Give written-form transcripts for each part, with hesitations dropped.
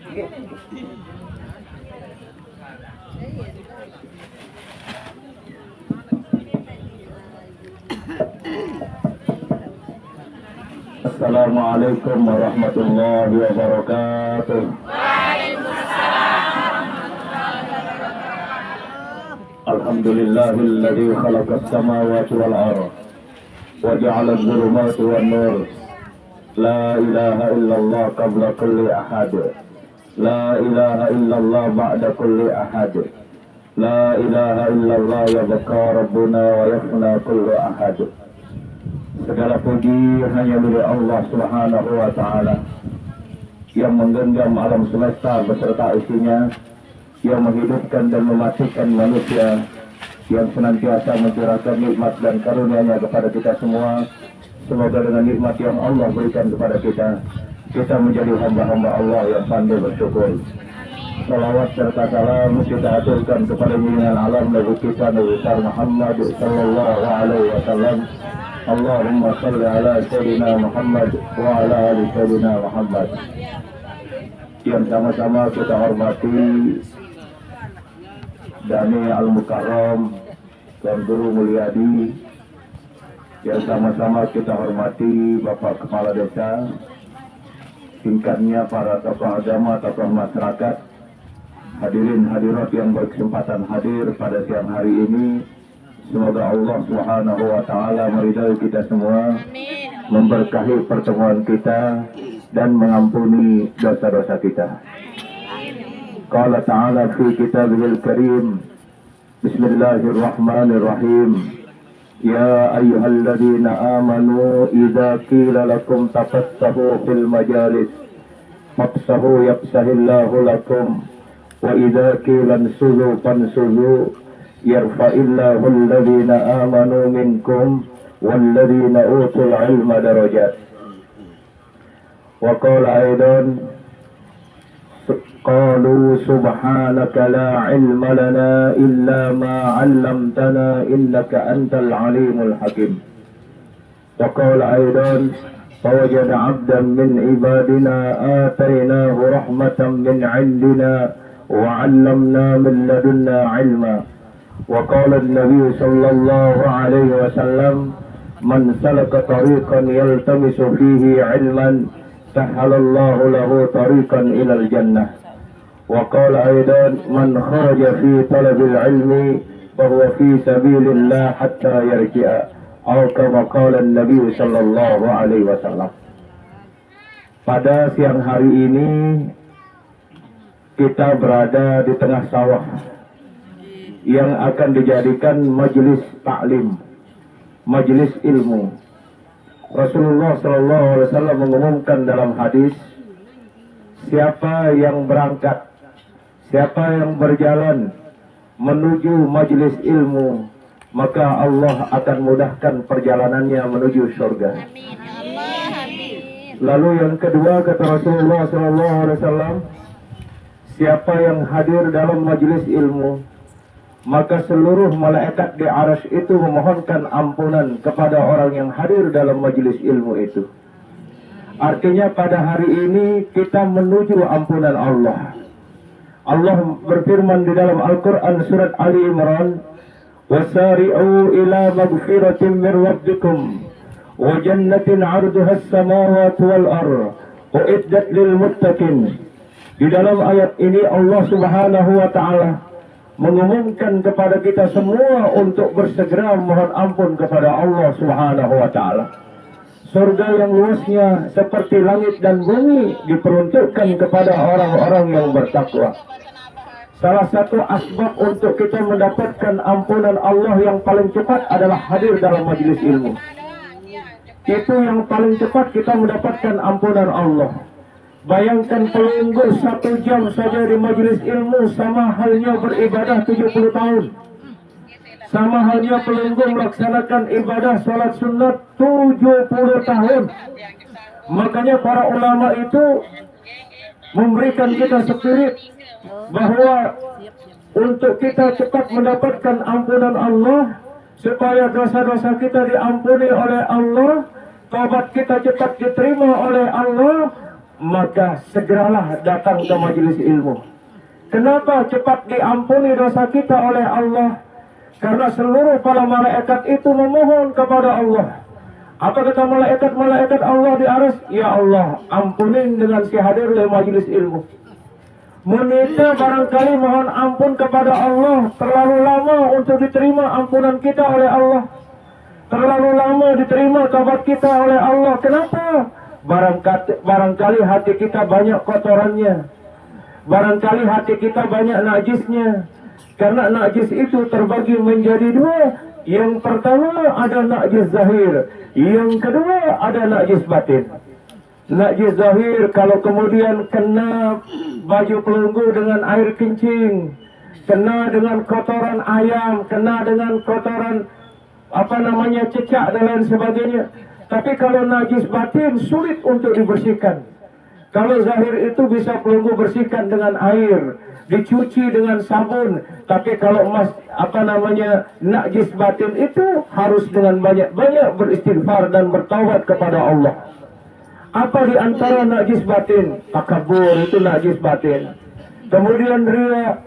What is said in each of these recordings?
Assalamualaikum warahmatullahi wabarakatuh. Alhamdulillahilladzi khalaqas samawati wal ardh wa ja'ala adh-dhulumati wan nur. La ilaha illallah qabla kulli ahad. La ilaha illallah ba'da kulli ahad. La ilaha illallah yabqa rabbuna wa yafna kullu ahad. Segala puji hanya milik Allah Subhanahu wa Ta'ala yang menggenggam alam semesta beserta isinya, yang menghidupkan dan mematikan manusia, yang senantiasa mencurahkan nikmat dan karunia-Nya kepada kita semua. Semoga dengan nikmat yang Allah berikan kepada kita menjadi hamba-hamba Allah yang pandai bersyukur. Salawat serta salam kita aturkan kepada junjungan alam Nabi kita Nabi Muhammad sallallahu alaihi wasallam. Allahumma salli ala Sayyidina Muhammad wa ala ali Sayyidina Muhammad. Yang sama-sama kita hormati Dani Al-Mukarram dan Guru Mulyadi. Yang sama-sama kita hormati Bapak Kepala Desa, tingkatnya para tokoh agama, tokoh masyarakat, hadirin hadirat yang berkesempatan hadir pada siang hari ini. Semoga Allah Subhanahu wa Ta'ala meridai kita semua, memberkahi pertemuan kita dan mengampuni dosa-dosa kita. Qala ta'ala fi kitabihil karim, Bismillahirrahmanirrahim. Ya ayyuhalladzina amanu idza qila lakum tafassahu fil majalis fafsahu yafsahillahu lakum wa idza qila ansuzu fansuzu yarfa'illahu alladhina amanu minkum walladhina utul ilma darajat. Wa qala aidan qalu subhanaka la ilma lana illa ma 'allamtana innaka antal alimul hakim. Wa qala aidan fawajada 'abdan min ibadina atainahu rahmatan min 'indina wa 'allamna min ladunna 'ilma. وقال النبي صلى الله عليه وسلم من سلك طريقا يلتمس فيه علما سهل الله له طريقا إلى الجنة. وقال أيضا من خرج في طلب العلم فهو في سبيل الله حتى يرجع أو كما قال النبي صلى الله عليه وسلم. Pada siang hari ini kita berada di tengah sawah yang akan dijadikan majelis taklim, majelis ilmu. Rasulullah sallallahu alaihi wasallam mengumumkan dalam hadis, siapa yang berangkat, siapa yang berjalan menuju majelis ilmu, maka Allah akan mudahkan perjalanannya menuju surga. Lalu yang kedua kata Rasulullah sallallahu alaihi wasallam, siapa yang hadir dalam majelis ilmu, maka seluruh malaikat di arsy itu memohonkan ampunan kepada orang yang hadir dalam majelis ilmu itu. Artinya pada hari ini kita menuju ampunan Allah. Allah berfirman di dalam Al-Quran surat Ali Imran, wasari'u ila magfiratin min rabbikum wa jannatin 'arduha as-samawati wal ardh uiddat lil muttaqin. Di dalam ayat ini Allah Subhanahu wa Ta'ala mengumumkan kepada kita semua untuk bersegera mohon ampun kepada Allah Subhanahu wa Ta'ala. Surga yang luasnya seperti langit dan bumi diperuntukkan kepada orang-orang yang bertakwa. Salah satu asbab untuk kita mendapatkan ampunan Allah yang paling cepat adalah hadir dalam majelis ilmu. Itu yang paling cepat kita mendapatkan ampunan Allah. Bayangkan pelenggur 1 jam saja di majelis ilmu sama halnya beribadah 70 tahun. Sama halnya pelenggur melaksanakan ibadah salat sunat 70 tahun. Makanya para ulama itu memberikan kita spirit bahwa untuk kita cepat mendapatkan ampunan Allah, supaya dosa-dosa kita diampuni oleh Allah, taubat kita cepat diterima oleh Allah, maka segeralah datang ke majelis ilmu. Kenapa cepat diampuni dosa kita oleh Allah? Karena seluruh para malaikat itu memohon kepada Allah. Apa kata malaikat Allah di aras? Ya Allah, ampunin dengan si hadir di majelis ilmu. Meminta barangkali mohon ampun kepada Allah terlalu lama untuk diterima ampunan kita oleh Allah. Terlalu lama diterima taubat kita oleh Allah. Kenapa? Barangkali hati kita banyak kotorannya. Barangkali hati kita banyak najisnya. Karena najis itu terbagi menjadi dua. Yang pertama ada najis zahir. Yang kedua ada najis batin. Najis zahir kalau kemudian kena baju pelunggu dengan air kencing, kena dengan kotoran ayam, kena dengan kotoran cecak dan lain sebagainya. Tapi kalau najis batin sulit untuk dibersihkan. Kalau zahir itu bisa pelunggu bersihkan dengan air, dicuci dengan sabun. Tapi kalau najis batin itu harus dengan banyak-banyak beristighfar dan bertaubat kepada Allah. Apa di antara najis batin? Takabur itu najis batin. Kemudian ria,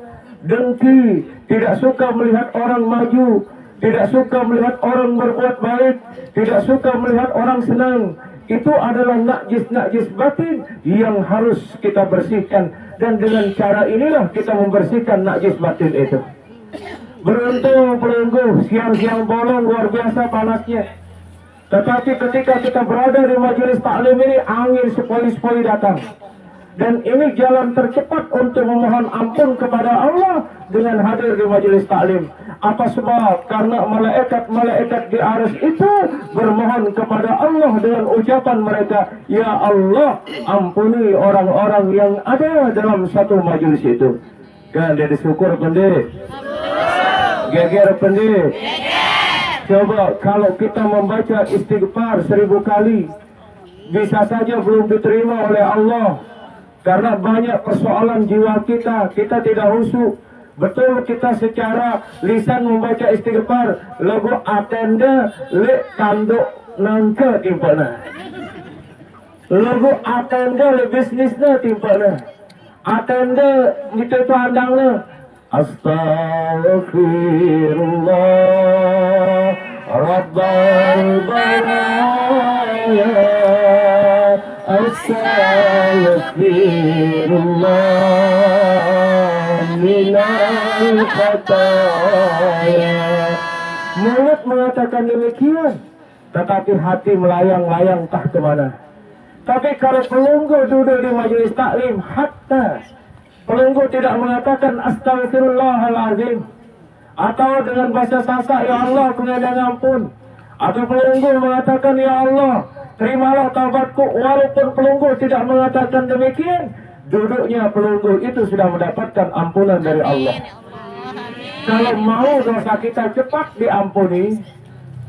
dengki, tidak suka melihat orang maju, tidak suka melihat orang berbuat baik, tidak suka melihat orang senang. Itu adalah najis batin yang harus kita bersihkan. Dan dengan cara inilah kita membersihkan najis batin itu. Beruntung pelunggu, siang-siang bolong luar biasa panasnya. Tetapi ketika kita berada di majelis taklim ini, angin sepoi-sepoi datang. Dan ini jalan tercepat untuk memohon ampun kepada Allah dengan hadir di majelis taklim. Apa sebab? Karena malaikat-malaikat di arsy itu bermohon kepada Allah dengan ucapan mereka, Ya Allah, ampuni orang-orang yang ada dalam satu majelis itu. Kan dia disyukur pendek. Geger pendek. Coba kalau kita membaca istighfar 1000 kali, bisa saja belum diterima oleh Allah. Karena banyak persoalan jiwa kita tidak khusyuk. Betul kita secara lisan membaca istighfar, lagu atenda le tanduk nangka timpana. Lagu atenda le bisnisnya timpana. Atenda itu andangnya. Astaghfirullah Rabbal baraya. Astaghfirullah minal khataya. Mulut mengatakan demikian, tetapi hati melayang-layang entah kemana. Tapi kalau pelunggu duduk di majelis taklim, hatta pelunggu tidak mengatakan astagfirullahalazim, atau dengan bahasa Sasak, Ya Allah pengadaan ampun, atau pelunggu mengatakan, Ya Allah terimalah taubatku, walaupun pelunggu tidak mengatakan demikian, duduknya pelunggu itu sudah mendapatkan ampunan dari Allah. Kalau mau dosa kita cepat diampuni,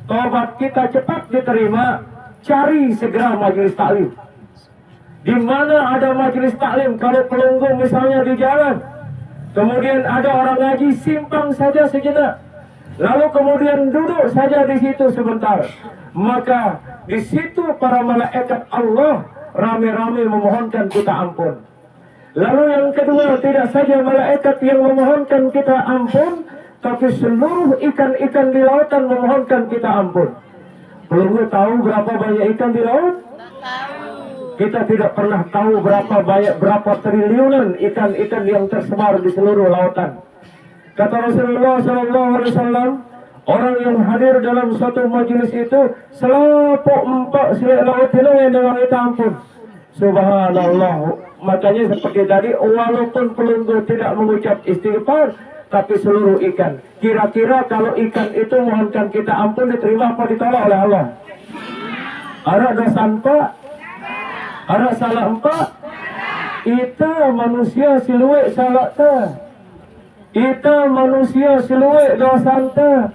taubat kita cepat diterima, cari segera majelis taklim. Di mana ada majelis taklim, kalau pelunggu misalnya di jalan, kemudian ada orang ngaji, simpang saja sejenak, lalu kemudian duduk saja di situ sebentar, maka di situ para malaikat Allah rame-rame memohonkan kita ampun. Lalu yang kedua, tidak saja malaikat yang memohonkan kita ampun, tapi seluruh ikan-ikan di lautan memohonkan kita ampun. Pelunggu tahu berapa banyak ikan di laut? Kita tidak pernah tahu berapa triliunan ikan-ikan yang tersebar di seluruh lautan. Kata Rasulullah SAW, orang yang hadir dalam satu majelis itu selapuk empat silek laut yang dengan kita ampun. Subhanallah. Makanya seperti tadi, walaupun pelunggu tidak mengucap istighfar, tapi seluruh ikan. Kira-kira kalau ikan itu mohonkan kita ampun, diterima apa ditolak oleh Allah? Ada dosa empat? Ada salah empat? Ita manusia siluek salah ta. Ita manusia siluek dosa ta.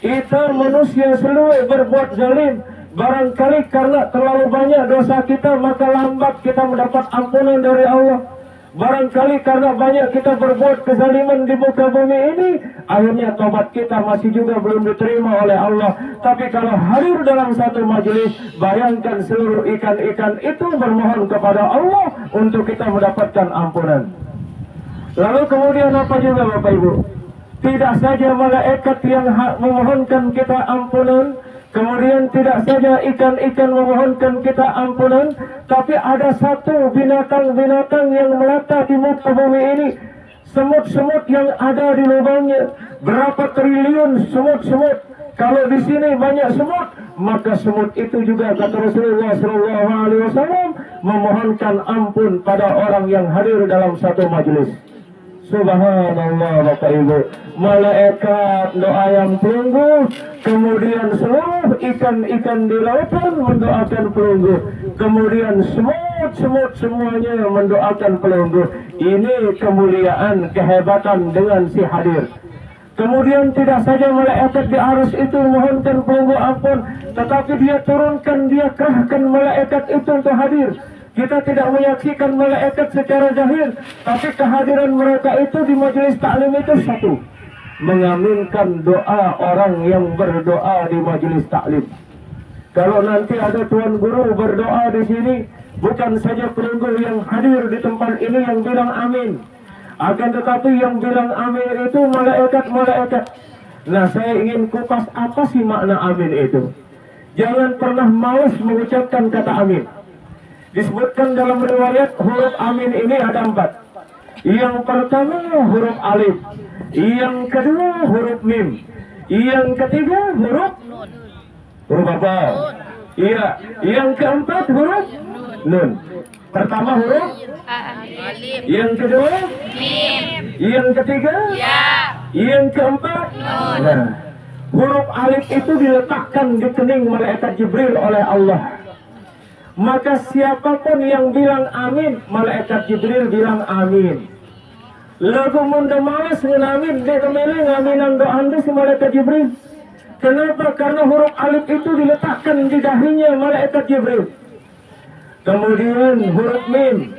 Ita manusia siluek berbuat zalim. Barangkali karena terlalu banyak dosa kita, maka lambat kita mendapat ampunan dari Allah. Barangkali karena banyak kita berbuat kezaliman di muka bumi ini, akhirnya tobat kita masih juga belum diterima oleh Allah. Tapi kalau hadir dalam satu majelis, bayangkan seluruh ikan-ikan itu bermohon kepada Allah untuk kita mendapatkan ampunan. Lalu kemudian apa juga Bapak Ibu? Tidak saja malaikat yang memohonkan kita ampunan, kemudian tidak saja ikan-ikan memohonkan kita ampunan, tapi ada satu binatang-binatang yang melata di muka bumi ini. Semut-semut yang ada di lubangnya, berapa triliun semut-semut. Kalau di sini banyak semut, maka semut itu juga kata Rasulullah SAW memohonkan ampun pada orang yang hadir dalam satu majelis. Subhanallah Bapak Ibu, malaikat doa yang pelunggu, kemudian seluruh ikan-ikan di lautan mendoakan pelunggu, kemudian semut-semut semuanya mendoakan pelunggu. Ini kemuliaan, kehebatan dengan si hadir. Kemudian tidak saja malaikat di aras itu memohonkan pelunggu ampun, tetapi dia turunkan, dia kerahkan malaikat itu untuk hadir. Kita tidak menyaksikan malaikat secara zahir, tapi kehadiran mereka itu di majelis taklim itu satu, mengaminkan doa orang yang berdoa di majelis taklim. Kalau nanti ada tuan guru berdoa di sini, bukan saja pelunggu yang hadir di tempat ini yang bilang amin, akan tetapi yang bilang amin itu malaikat-malaikat. Nah, saya ingin kupas apa sih makna amin itu. Jangan pernah malas mengucapkan kata amin. Disebutkan dalam riwayat huruf amin ini ada 4. Yang pertama huruf alif, yang kedua huruf mim, yang ketiga huruf apa? Iya, yang keempat huruf nun. Pertama huruf alif, yang kedua mim, yang ketiga ya, yang keempat nun. Nah, huruf alif itu diletakkan di kening malaikat Jibril oleh Allah. Maka siapapun yang bilang amin, malaikat Jibril bilang amin. Lagu munda malas ngelamin, dia kemilih ngaminan doa anda si malaikat Jibril. Kenapa? Karena huruf alif itu diletakkan di dahinya malaikat Jibril. Kemudian huruf mim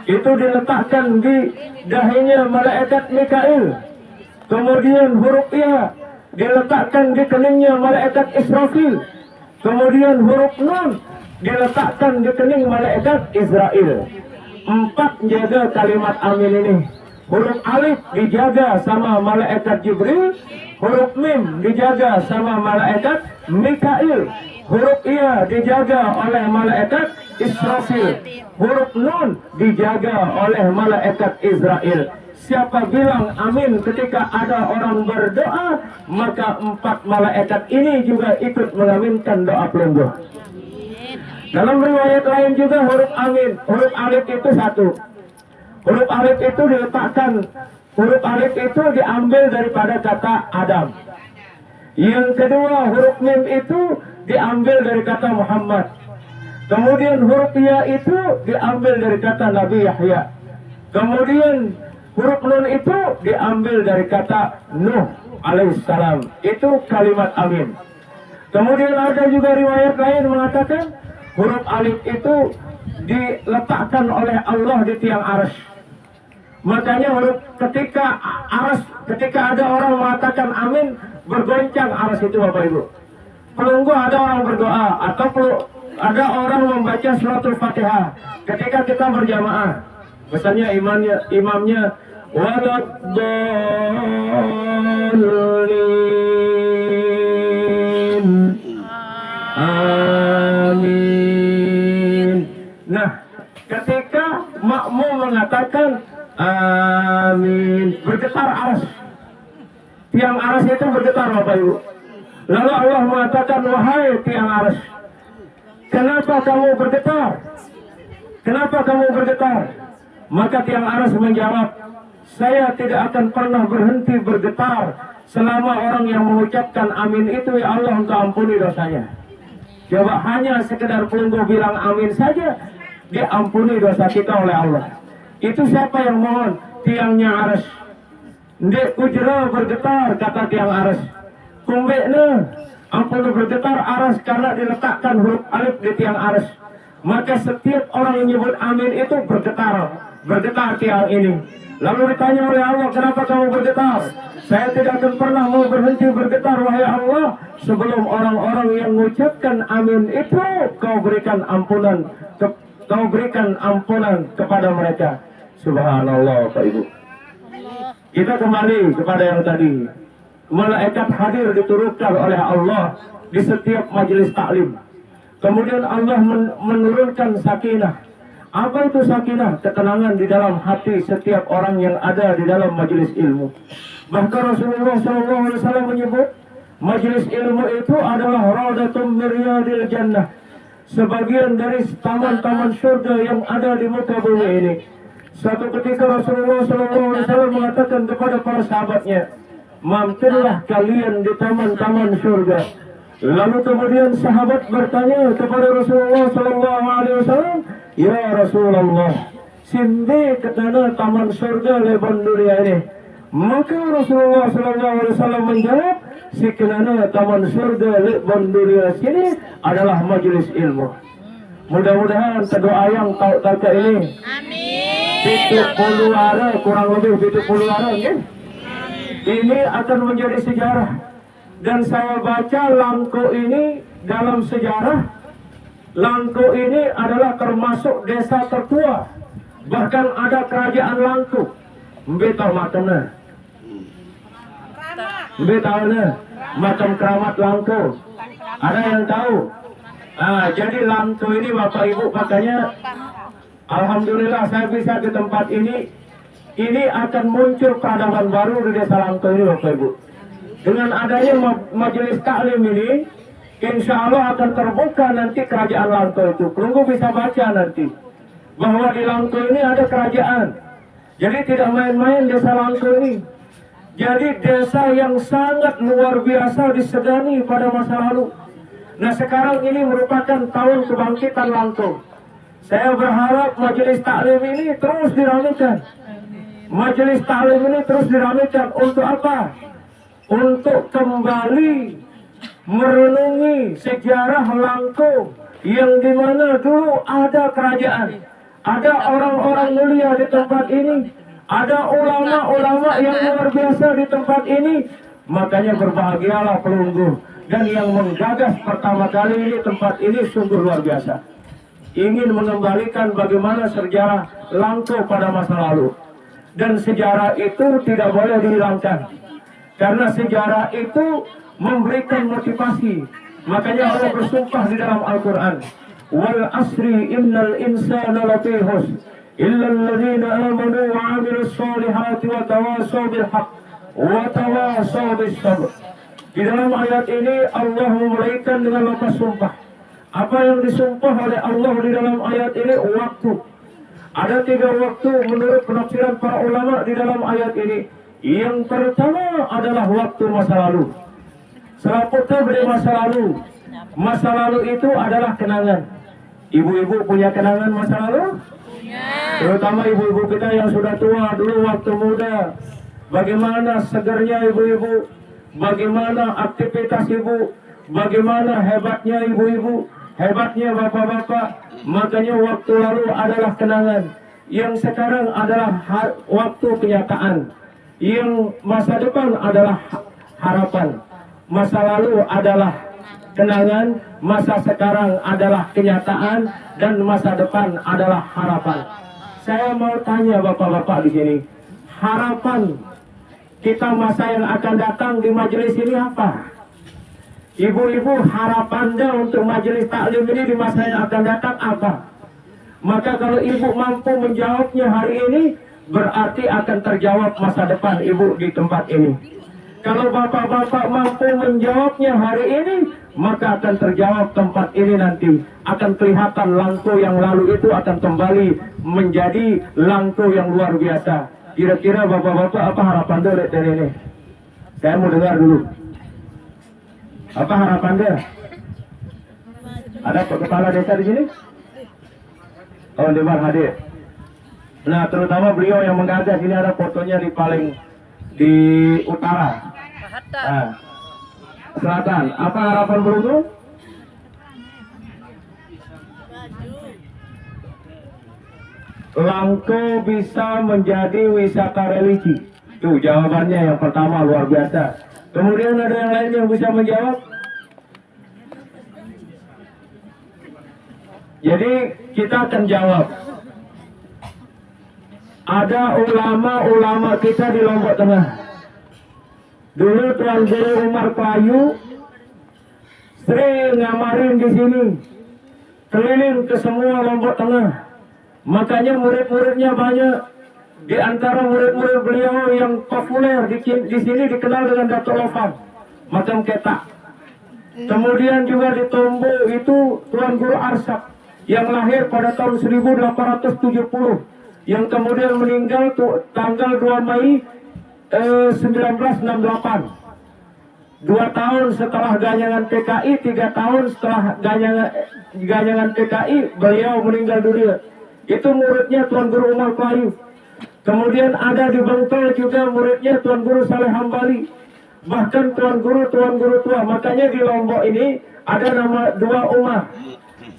itu diletakkan di dahinya malaikat Mikail. Kemudian huruf ya diletakkan di keningnya malaikat Israfil. Kemudian huruf nun diletakkan di kening malaikat Israel. 4 jaga kalimat amin ini. Huruf alif dijaga sama malaikat Jibril, huruf mim dijaga sama malaikat Mikail, huruf iya dijaga oleh malaikat Israfil, huruf nun dijaga oleh malaikat Israel. Siapa bilang amin ketika ada orang berdoa, maka 4 malaikat ini juga ikut mengaminkan doa pelunggu. Dalam riwayat lain juga huruf amin, huruf alif itu satu. Huruf alif itu diletakkan, huruf alif itu diambil daripada kata Adam. Yang kedua huruf mim itu diambil dari kata Muhammad. Kemudian huruf ya itu diambil dari kata Nabi Yahya. Kemudian huruf nun itu diambil dari kata Nuh alaihissalam. Itu kalimat amin. Kemudian ada juga riwayat lain mengatakan huruf alif itu diletakkan oleh Allah di tiang arsy. Makanya huruf ketika ada orang mengatakan amin, bergoncang arsy itu Bapak Ibu. Pelunggu ada orang berdoa atau ada orang membaca suratul Fatihah ketika kita berjamaah. Misalnya imamnya waladdallin. Amin. Nah, ketika makmum mengatakan amin, bergetar arsy. Tiang arsy itu bergetar Bapak Ibu. Lalu Allah mengatakan, wahai tiang arsy, kenapa kamu bergetar? Kenapa kamu bergetar? Maka tiang arsy menjawab, saya tidak akan pernah berhenti bergetar selama orang yang mengucapkan amin itu, ya Allah, engkau ampuni dosanya. Coba hanya sekedar pelunggu bilang amin saja, diampuni dosa kita oleh Allah. Itu siapa yang mohon? Tiangnya arsy. Ndek kujera bergetar, kata tiang arsy. Kumbekna ampun bergetar arsy karena diletakkan huruf alif di tiang arsy. Maka setiap orang yang menyebut amin itu bergetar. bergetar tiang ini. Lalu ditanya oleh Allah, kenapa kamu bergetar? Saya tidak akan pernah mau berhenti bergetar, wahai Allah, sebelum orang-orang yang mengucapkan amin itu kau berikan ampunan, kau berikan ampunan kepada mereka. Subhanallah, Pak Ibu. Kita kembali kepada yang tadi. Malaikat hadir diturunkan oleh Allah di setiap majelis taklim. Kemudian Allah menurunkan sakinah. Apa itu sakinah? Ketenangan di dalam hati setiap orang yang ada di dalam majelis ilmu. Bahkan Rasulullah SAW menyebut majelis ilmu itu adalah raudatun min riyadil jannah, sebagian dari taman-taman surga yang ada di muka bumi ini. Suatu ketika Rasulullah SAW mengatakan kepada para sahabatnya, mampirlah kalian di taman-taman surga. Lalu kemudian sahabat bertanya kepada Rasulullah SAW, ya Rasulullah, sindi ketana taman surga leban dunia ini. Maka Rasulullah SAW menjawab, si kenana taman surga leban dunia sini adalah majelis ilmu. Mudah-mudahan doa yang tahu ini. Amin. 70 ara, kurang lebih 70 ara, ya? Ini akan menjadi sejarah. Dan saya baca Langko ini dalam sejarah, Langko ini adalah termasuk desa tertua. Bahkan ada kerajaan Langko. Mbe tahu makamnya? Mbe tahu nih makam keramat Langko. Ada yang tahu? Jadi Langko ini Bapak Ibu, makanya alhamdulillah saya bisa di tempat ini. Ini akan muncul peradaban baru di desa Langko ini Bapak Ibu. Dengan adanya majelis taklim ini, insya Allah akan terbuka nanti kerajaan Langko itu. Perlu bisa baca nanti bahwa di Langko ini ada kerajaan. Jadi tidak main-main desa Langko ini. Jadi desa yang sangat luar biasa disegani pada masa lalu. Nah sekarang ini merupakan tahun kebangkitan Langko. Saya berharap majelis taklim ini terus diramaikan. Majelis taklim ini terus diramaikan untuk apa? Untuk kembali merenungi sejarah Langko yang dimana dulu ada kerajaan, ada orang-orang mulia di tempat ini, ada ulama-ulama yang luar biasa di tempat ini. Makanya berbahagialah pelunggu, dan yang menggagas pertama kali ini tempat ini sungguh luar biasa, ingin mengembalikan bagaimana sejarah Langko pada masa lalu. Dan sejarah itu tidak boleh dihilangkan, karena sejarah itu memberikan motivasi. Makanya Allah bersumpah di dalam Al-Quran, wal asri innal insana lafi khusr illa alladhina amanu wa 'amilus solihati wa tawasaw bil haqq wa tawasaw bis sabr. Di dalam ayat ini Allah memulaikan dengan lafaz sumpah. Apa yang disumpah oleh Allah di dalam ayat ini? Waktu. Ada 3 waktu menurut penafsiran para ulama di dalam ayat ini. Yang pertama adalah waktu masa lalu. Selaputa dari masa lalu. Masa lalu itu adalah kenangan. Ibu-ibu punya kenangan masa lalu? Terutama ibu-ibu kita yang sudah tua dulu waktu muda. Bagaimana segernya ibu-ibu, bagaimana aktivitas ibu, bagaimana hebatnya ibu-ibu, hebatnya bapak-bapak. Makanya waktu lalu adalah kenangan. Yang sekarang adalah waktu kenyataan. Yang masa depan adalah harapan. Masa lalu adalah kenangan, masa sekarang adalah kenyataan, dan masa depan adalah harapan. Saya mau tanya bapak-bapak di sini, harapan kita masa yang akan datang di majelis ini apa? Ibu-ibu, harapannya untuk majelis taklim ini di masa yang akan datang apa? Maka kalau ibu mampu menjawabnya hari ini, berarti akan terjawab masa depan ibu di tempat ini. Kalau bapak-bapak mampu menjawabnya hari ini, maka akan terjawab tempat ini nanti. Akan kelihatan Langko yang lalu itu akan kembali menjadi Langko yang luar biasa. Kira-kira bapak-bapak apa harapan dari ini? Saya mau dengar dulu. Apa harapan dia? Ada kepala desa di sini? Oh, Dewan hadir. Nah, terutama beliau yang menggagas, ini ada fotonya di utara. Nah, selatan. Apa harapan beliau? Langko bisa menjadi wisata religi? Tuh jawabannya yang pertama luar biasa. Kemudian ada yang lain yang bisa menjawab? Jadi kita akan jawab. Ada ulama-ulama kita di Lombok Tengah. Dulu Tuan Guru Umar Klayu sering ngamarin di sini, keliling ke semua Lombok Tengah. Makanya murid-muridnya banyak. Di antara murid-murid beliau yang populer di sini dikenal dengan Datuk Lofam, Makam Ketak. Kemudian juga di Tombo itu Tuan Guru Arsak yang lahir pada tahun 1870, yang kemudian meninggal tanggal 2 Mei 1968. 2 tahun setelah ganyangan PKI, 3 tahun setelah ganyangan PKI, beliau meninggal dunia. Itu muridnya Tuan Guru Umar Klayu. Kemudian ada di Bengkel juga muridnya Tuan Guru Saleh Hambali. Bahkan Tuan Guru tua. Makanya di Lombok ini ada nama 2 Umar.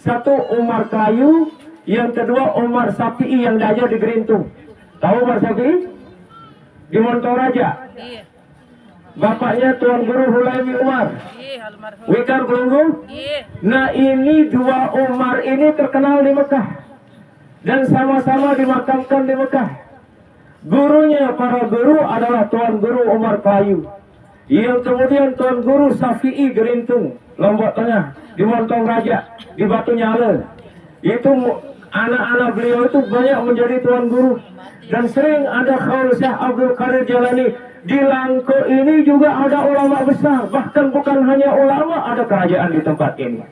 Satu Umar Klayu, yang kedua Umar Sapi'i yang aja di Gerintung. Tahu Umar Sapi'i? Di Montoraja. Bapaknya Tuan Guru Hulaimi Umar. Wikar Kelunggung. Nah ini 2 Umar ini terkenal di Mekah. Dan sama-sama dimakamkan di Mekah. Gurunya para guru adalah Tuan Guru Umar Klayu. Yang kemudian Tuan Guru Safi'i Gerintung, Lombok Tengah, di Montong Raja, di Batu Nyale. Itu anak-anak beliau itu banyak menjadi Tuan Guru. Dan sering ada Khaul Syekh Abdul Qadir Jalani. Di Langko ini juga ada ulama besar. Bahkan bukan hanya ulama, ada kerajaan di tempat ini.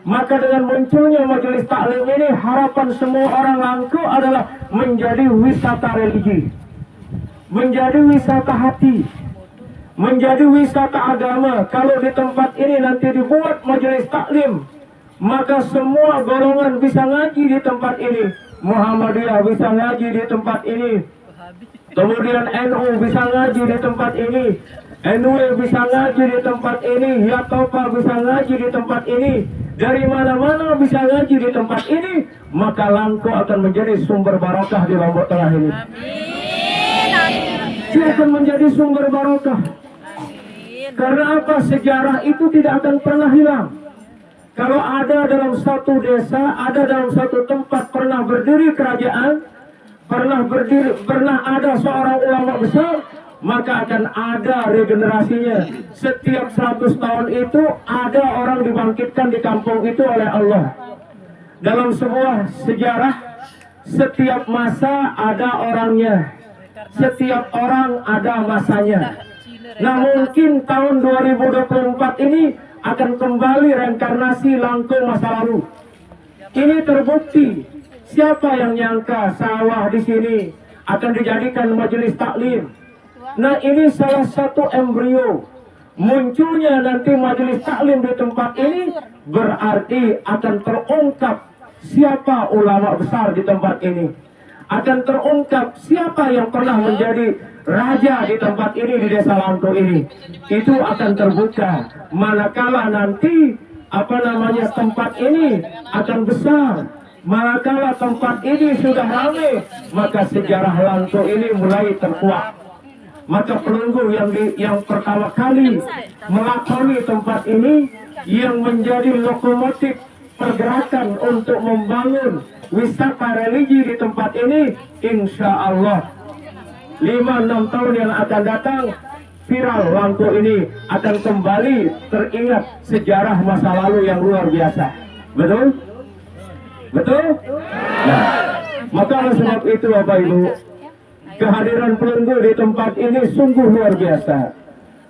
Maka dengan munculnya majelis taklim ini, harapan semua orang Langko adalah menjadi wisata religi, menjadi wisata hati, menjadi wisata agama. Kalau di tempat ini nanti dibuat majelis taklim, maka semua golongan bisa ngaji di tempat ini. Muhammadiyah bisa ngaji di tempat ini. Kemudian NU bisa ngaji di tempat ini. NUI bisa ngaji di tempat ini. Yatopa bisa ngaji di tempat ini. Dari mana-mana bisa ngaji di tempat ini. Maka Langko akan menjadi sumber barokah di Lombok Tengah ini. Dia akan menjadi sumber barokah. Karena apa? Sejarah itu tidak akan pernah hilang. Kalau ada dalam satu desa, ada dalam satu tempat pernah berdiri kerajaan, pernah ada seorang ulama besar, maka akan ada regenerasinya. Setiap 100 tahun itu ada orang dibangkitkan di kampung itu oleh Allah. Dalam sebuah sejarah, setiap masa ada orangnya, setiap orang ada masanya. Nah mungkin tahun 2024 ini akan kembali reinkarnasi Langko masa lalu. Ini terbukti. Siapa yang nyangka sawah di sini akan dijadikan majelis taklim? Nah ini salah satu embrio. Munculnya nanti majelis taklim di tempat ini berarti akan terungkap siapa ulama besar di tempat ini. Akan terungkap siapa yang pernah menjadi raja di tempat ini, di desa Langko ini. Itu akan terbuka. Manakala nanti tempat ini akan besar. Manakala tempat ini sudah ramai, maka sejarah Langko ini mulai terkuak. Maka pelunggu yang pertama kali melakoni tempat ini, yang menjadi lokomotif pergerakan untuk membangun wisata religi di tempat ini, insya Allah 5-6 tahun yang akan datang, viral Langko ini akan kembali teringat sejarah masa lalu yang luar biasa. Betul? Betul? Nah, maka oleh sebab itu Bapak Ibu, kehadiran pelunggu di tempat ini sungguh luar biasa.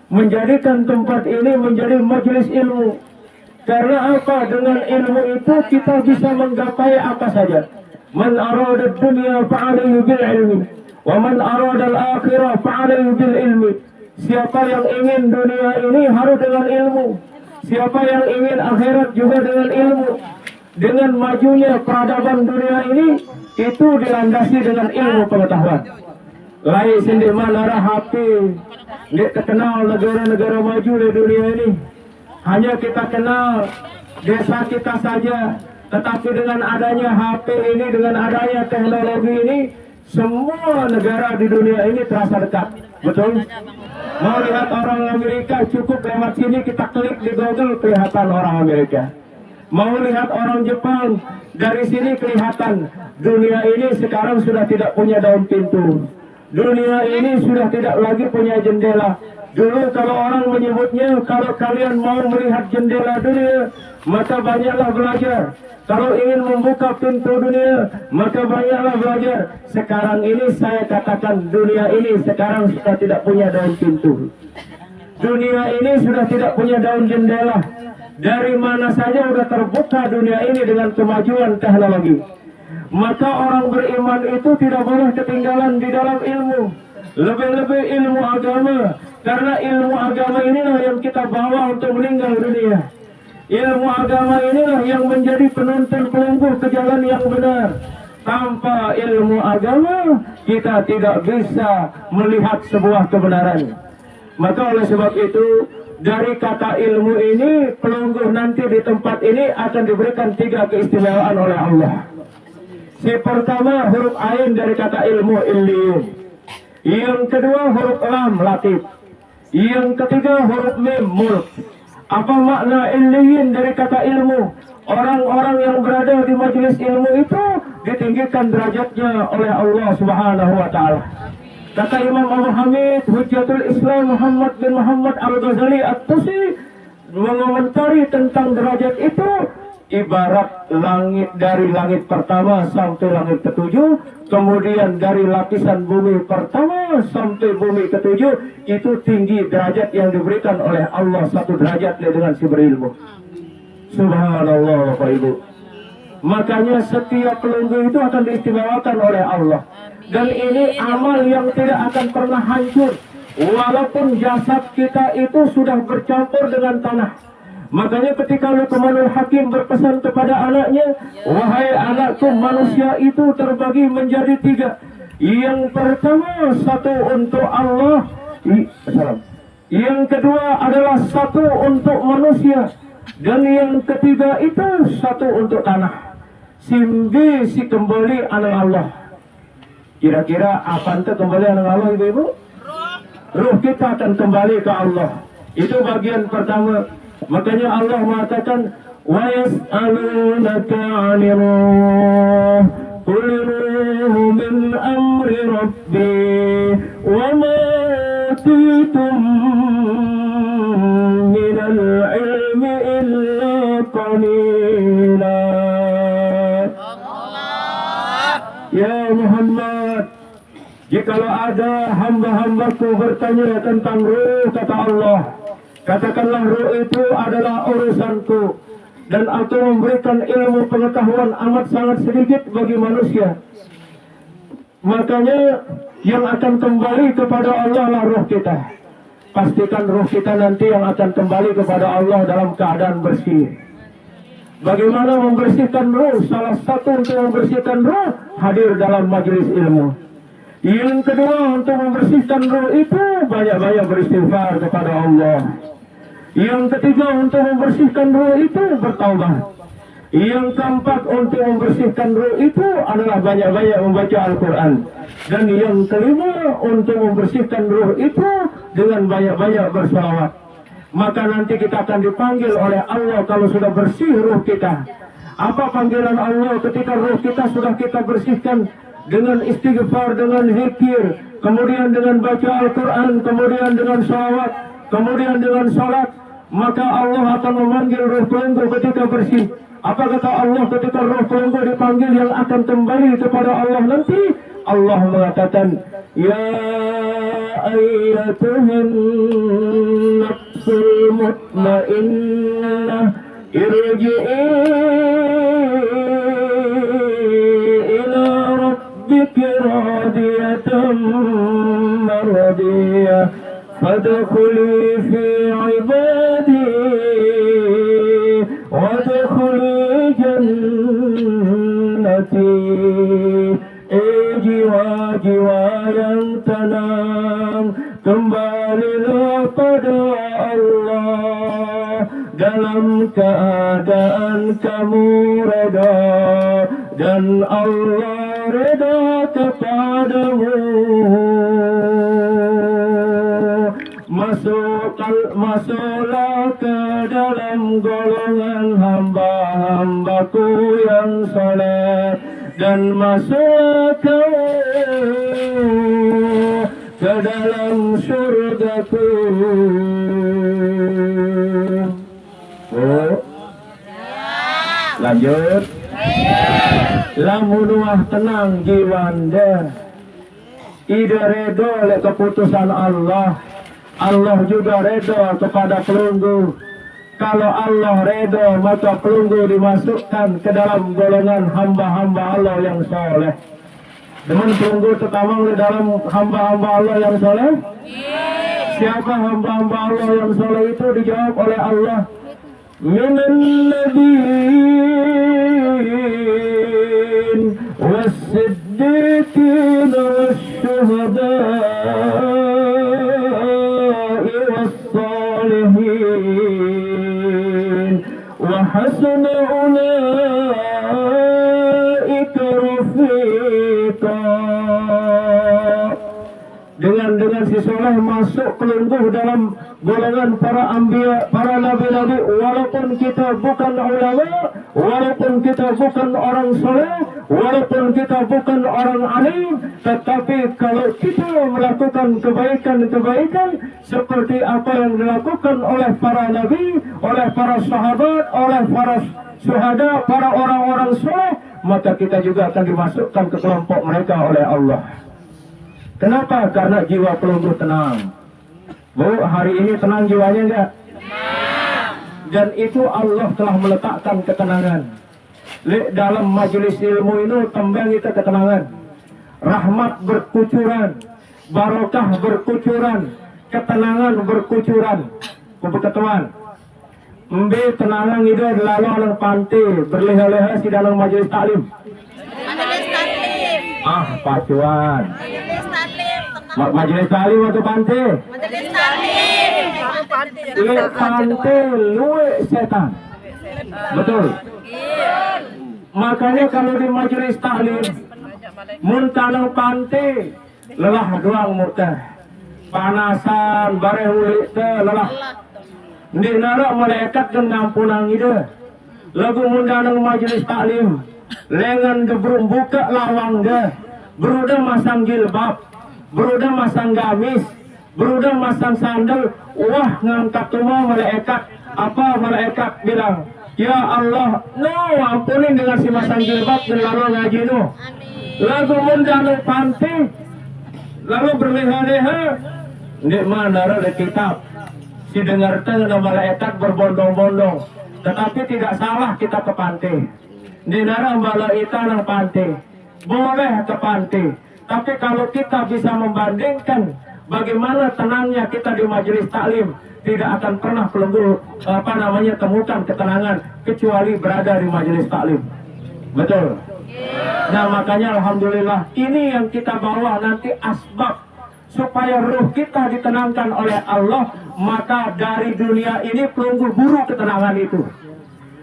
Menjadikan tempat ini menjadi majelis ilmu. Karena apa? Dengan ilmu itu kita bisa menggapai apa saja. Man arada dunya fa'alayhi bil ilmi, wa man arada al-akhirah fa'alayhi bil ilmi. Siapa yang ingin dunia ini harus dengan ilmu. Siapa yang ingin akhirat juga dengan ilmu. Dengan majunya peradaban dunia ini, itu dilandasi dengan ilmu pengetahuan. Lain sendiri mana hati, dia terkenal negara-negara maju di dunia ini. Hanya kita kenal desa kita saja, Tetapi dengan adanya HP ini, dengan adanya teknologi ini, semua negara di dunia ini terasa dekat. Betul? Mau lihat orang Amerika, cukup lewat sini kita klik di Google, kelihatan orang Amerika. Mau lihat orang Jepang, dari sini kelihatan. Dunia ini sekarang sudah tidak punya daun pintu. Dunia ini sudah tidak lagi punya jendela. Dulu kalau orang menyebutnya, kalau kalian mau melihat jendela dunia, maka banyaklah belajar. Kalau ingin membuka pintu dunia, maka banyaklah belajar. Sekarang ini saya katakan, dunia ini sekarang sudah tidak punya daun pintu. Dunia ini sudah tidak punya daun jendela. Dari mana saja sudah terbuka dunia ini dengan kemajuan teknologi. Maka orang beriman itu tidak boleh ketinggalan di dalam ilmu. Lebih-lebih ilmu agama. Karena ilmu agama inilah yang kita bawa untuk meninggal dunia. Ilmu agama inilah yang menjadi penuntun pelungguh ke jalan yang benar. Tanpa ilmu agama, kita tidak bisa melihat sebuah kebenaran. Maka oleh sebab itu, dari kata ilmu ini, pelungguh nanti di tempat ini akan diberikan 3 keistimewaan oleh Allah. Si pertama, huruf ain dari kata ilmu, illiyun. Yang kedua, huruf lam, latif. Yang ketiga, huruf mim, mulk. Apa makna illiyun dari kata ilmu? Orang-orang yang berada di majelis ilmu itu ditinggikan derajatnya oleh Allah Subhanahu wa Ta'ala. Kata Imam Abu Hamid, Hujjatul Islam Muhammad bin Muhammad Al-Ghazali At-Tusi mengomentari tentang derajat itu, ibarat langit dari langit pertama sampai langit ketujuh, kemudian dari lapisan bumi pertama sampai bumi ketujuh, itu tinggi derajat yang diberikan oleh Allah, 1 derajat dengan si berilmu. Subhanallah Bapak Ibu. Makanya setiap pelungguh itu akan diistimewakan oleh Allah. Dan ini amal yang tidak akan pernah hancur. Walaupun jasad kita itu sudah bercampur dengan tanah. Makanya ketika Luqmanul Hakim berpesan kepada anaknya, wahai anakku, manusia itu terbagi menjadi 3. Yang pertama, 1 untuk Allah. Yang kedua adalah 1 untuk manusia. Dan yang ketiga itu 1 untuk tanah. Simbi si kembali anak Allah. Kira-kira apa itu kembali anak Allah, ibu-ibu? Ruh kita akan kembali ke Allah. Itu bagian pertama. Makanya Allah mengatakan, wa yas'alunaka 'anir ruh qul ruhu min amri rabbi wa ma utitum minal ilmi illa qalila. Ya Muhammad, jikalau ada hamba-hambaku bertanya tentang ruh, kata Allah, katakanlah ruh itu adalah urusanku, dan aku memberikan ilmu pengetahuan amat sangat sedikit bagi manusia. Makanya yang akan kembali kepada Allah lah ruh kita. Pastikan ruh kita nanti yang akan kembali kepada Allah dalam keadaan bersih. Bagaimana membersihkan ruh? Salah satu untuk membersihkan ruh, hadir dalam majelis ilmu. Yang kedua, untuk membersihkan ruh itu banyak-banyak beristighfar kepada Allah. Yang ketiga, untuk membersihkan ruh itu bertaubat. Yang keempat, untuk membersihkan ruh itu adalah banyak-banyak membaca Al-Quran. Dan yang kelima, untuk membersihkan ruh itu dengan banyak-banyak berselawat. Maka nanti kita akan dipanggil oleh Allah kalau sudah bersih ruh kita. Apa panggilan Allah ketika ruh kita sudah kita bersihkan? Dengan istighfar, dengan zikir, kemudian dengan baca Al-Quran, kemudian dengan salawat, kemudian dengan salat. Maka Allah akan memanggil ruh pelungguh ketika bersih. Apa kata Allah ketika ruh pelungguh dipanggil yang akan kembali kepada Allah nanti? Allah mengatakan, ya ayyatuhan nafsul mutmainnah irji'i ila rabbiki radiyatan maradiyah fadkhuli fi ibadi wadkhuli jannati. Jiwa-jiwa yang tenang, kembalilah pada Allah dalam keadaan keadaan kamu reda dan Allah reda kepadamu. Masuklah ke dalam golongan hamba-hambaku yang saleh, dan masuklah ke dalam surgaku. Oh, lanjut. Lamun wah tenang jiwanda, ida redo oleh keputusan Allah. Allah juga redo kepada pelunggu. Kalau Allah redo, maka pelunggu dimasukkan ke dalam golongan hamba-hamba Allah yang soleh. Dengan pelunggu tertamang di dalam hamba-hamba Allah yang soleh? Siapa hamba-hamba Allah yang soleh itu? Dijawab oleh Allah, minan nabiyyin was-siddiqin wasyuhada'i was-salihin wa hasuna ulaika rafiqa. Dengan si soleh masuk kelungguh dalam golongan para anbiya, para nabi-nabi. Walaupun kita bukan ulama, walaupun kita bukan orang soleh, walaupun kita bukan orang alim, tetapi kalau kita melakukan kebaikan-kebaikan seperti apa yang dilakukan oleh para nabi, oleh para sahabat, oleh para syuhada, para orang-orang soleh, maka kita juga akan dimasukkan ke kelompok mereka oleh Allah. Kenapa? Karena jiwa pelungguh tenang. Bu, hari ini tenang jiwanya enggak? Tenang. Dan itu Allah telah meletakkan ketenangan. Dalam majelis ilmu itu tembang kita ketenangan. Rahmat berkucuran, barokah berkucuran, ketenangan berkucuran. Kebetulan. Mbe tenangan itu lalu alang pantai berleha-leha si dalam majelis taklim. Majelis taklim. Pacuan. Majelis taklim atau pantai? Majelis taklim. Pantai luwe setan. Betul. Makanya kalau di majelis taklim, mun tanang pantai lelah doang murtah. Panasan bareng ulik teh lelah. Di nara malaikat kan ngampunang ide. Lagu mundanang majelis taklim, lengan gebrung buka lawang deh. Berudah masang jilbab, berudah masang gamis, berudah masang sandal. Wah, ngangkat semua malaikat. Apa malaikat bilang? Ya Allah, no ampunin dengan si masang jilbab dan lalu ngaji no. Lagu mundanang pantai, lalu berleha-leha. Di mana ada kitab? Si dengar tengah malaikat berbondong-bondong, tetapi tidak salah kita ke pantai. Di nara malaika nang pantai, boleh ke pantai. Tapi kalau kita bisa membandingkan bagaimana tenangnya kita di majelis taklim, tidak akan pernah pelunggu temukan ketenangan kecuali berada di majelis taklim. Betul. Nah makanya alhamdulillah ini yang kita bawa nanti asbab supaya ruh kita ditenangkan oleh Allah. Maka dari dunia ini pelunggu buru ketenangan itu.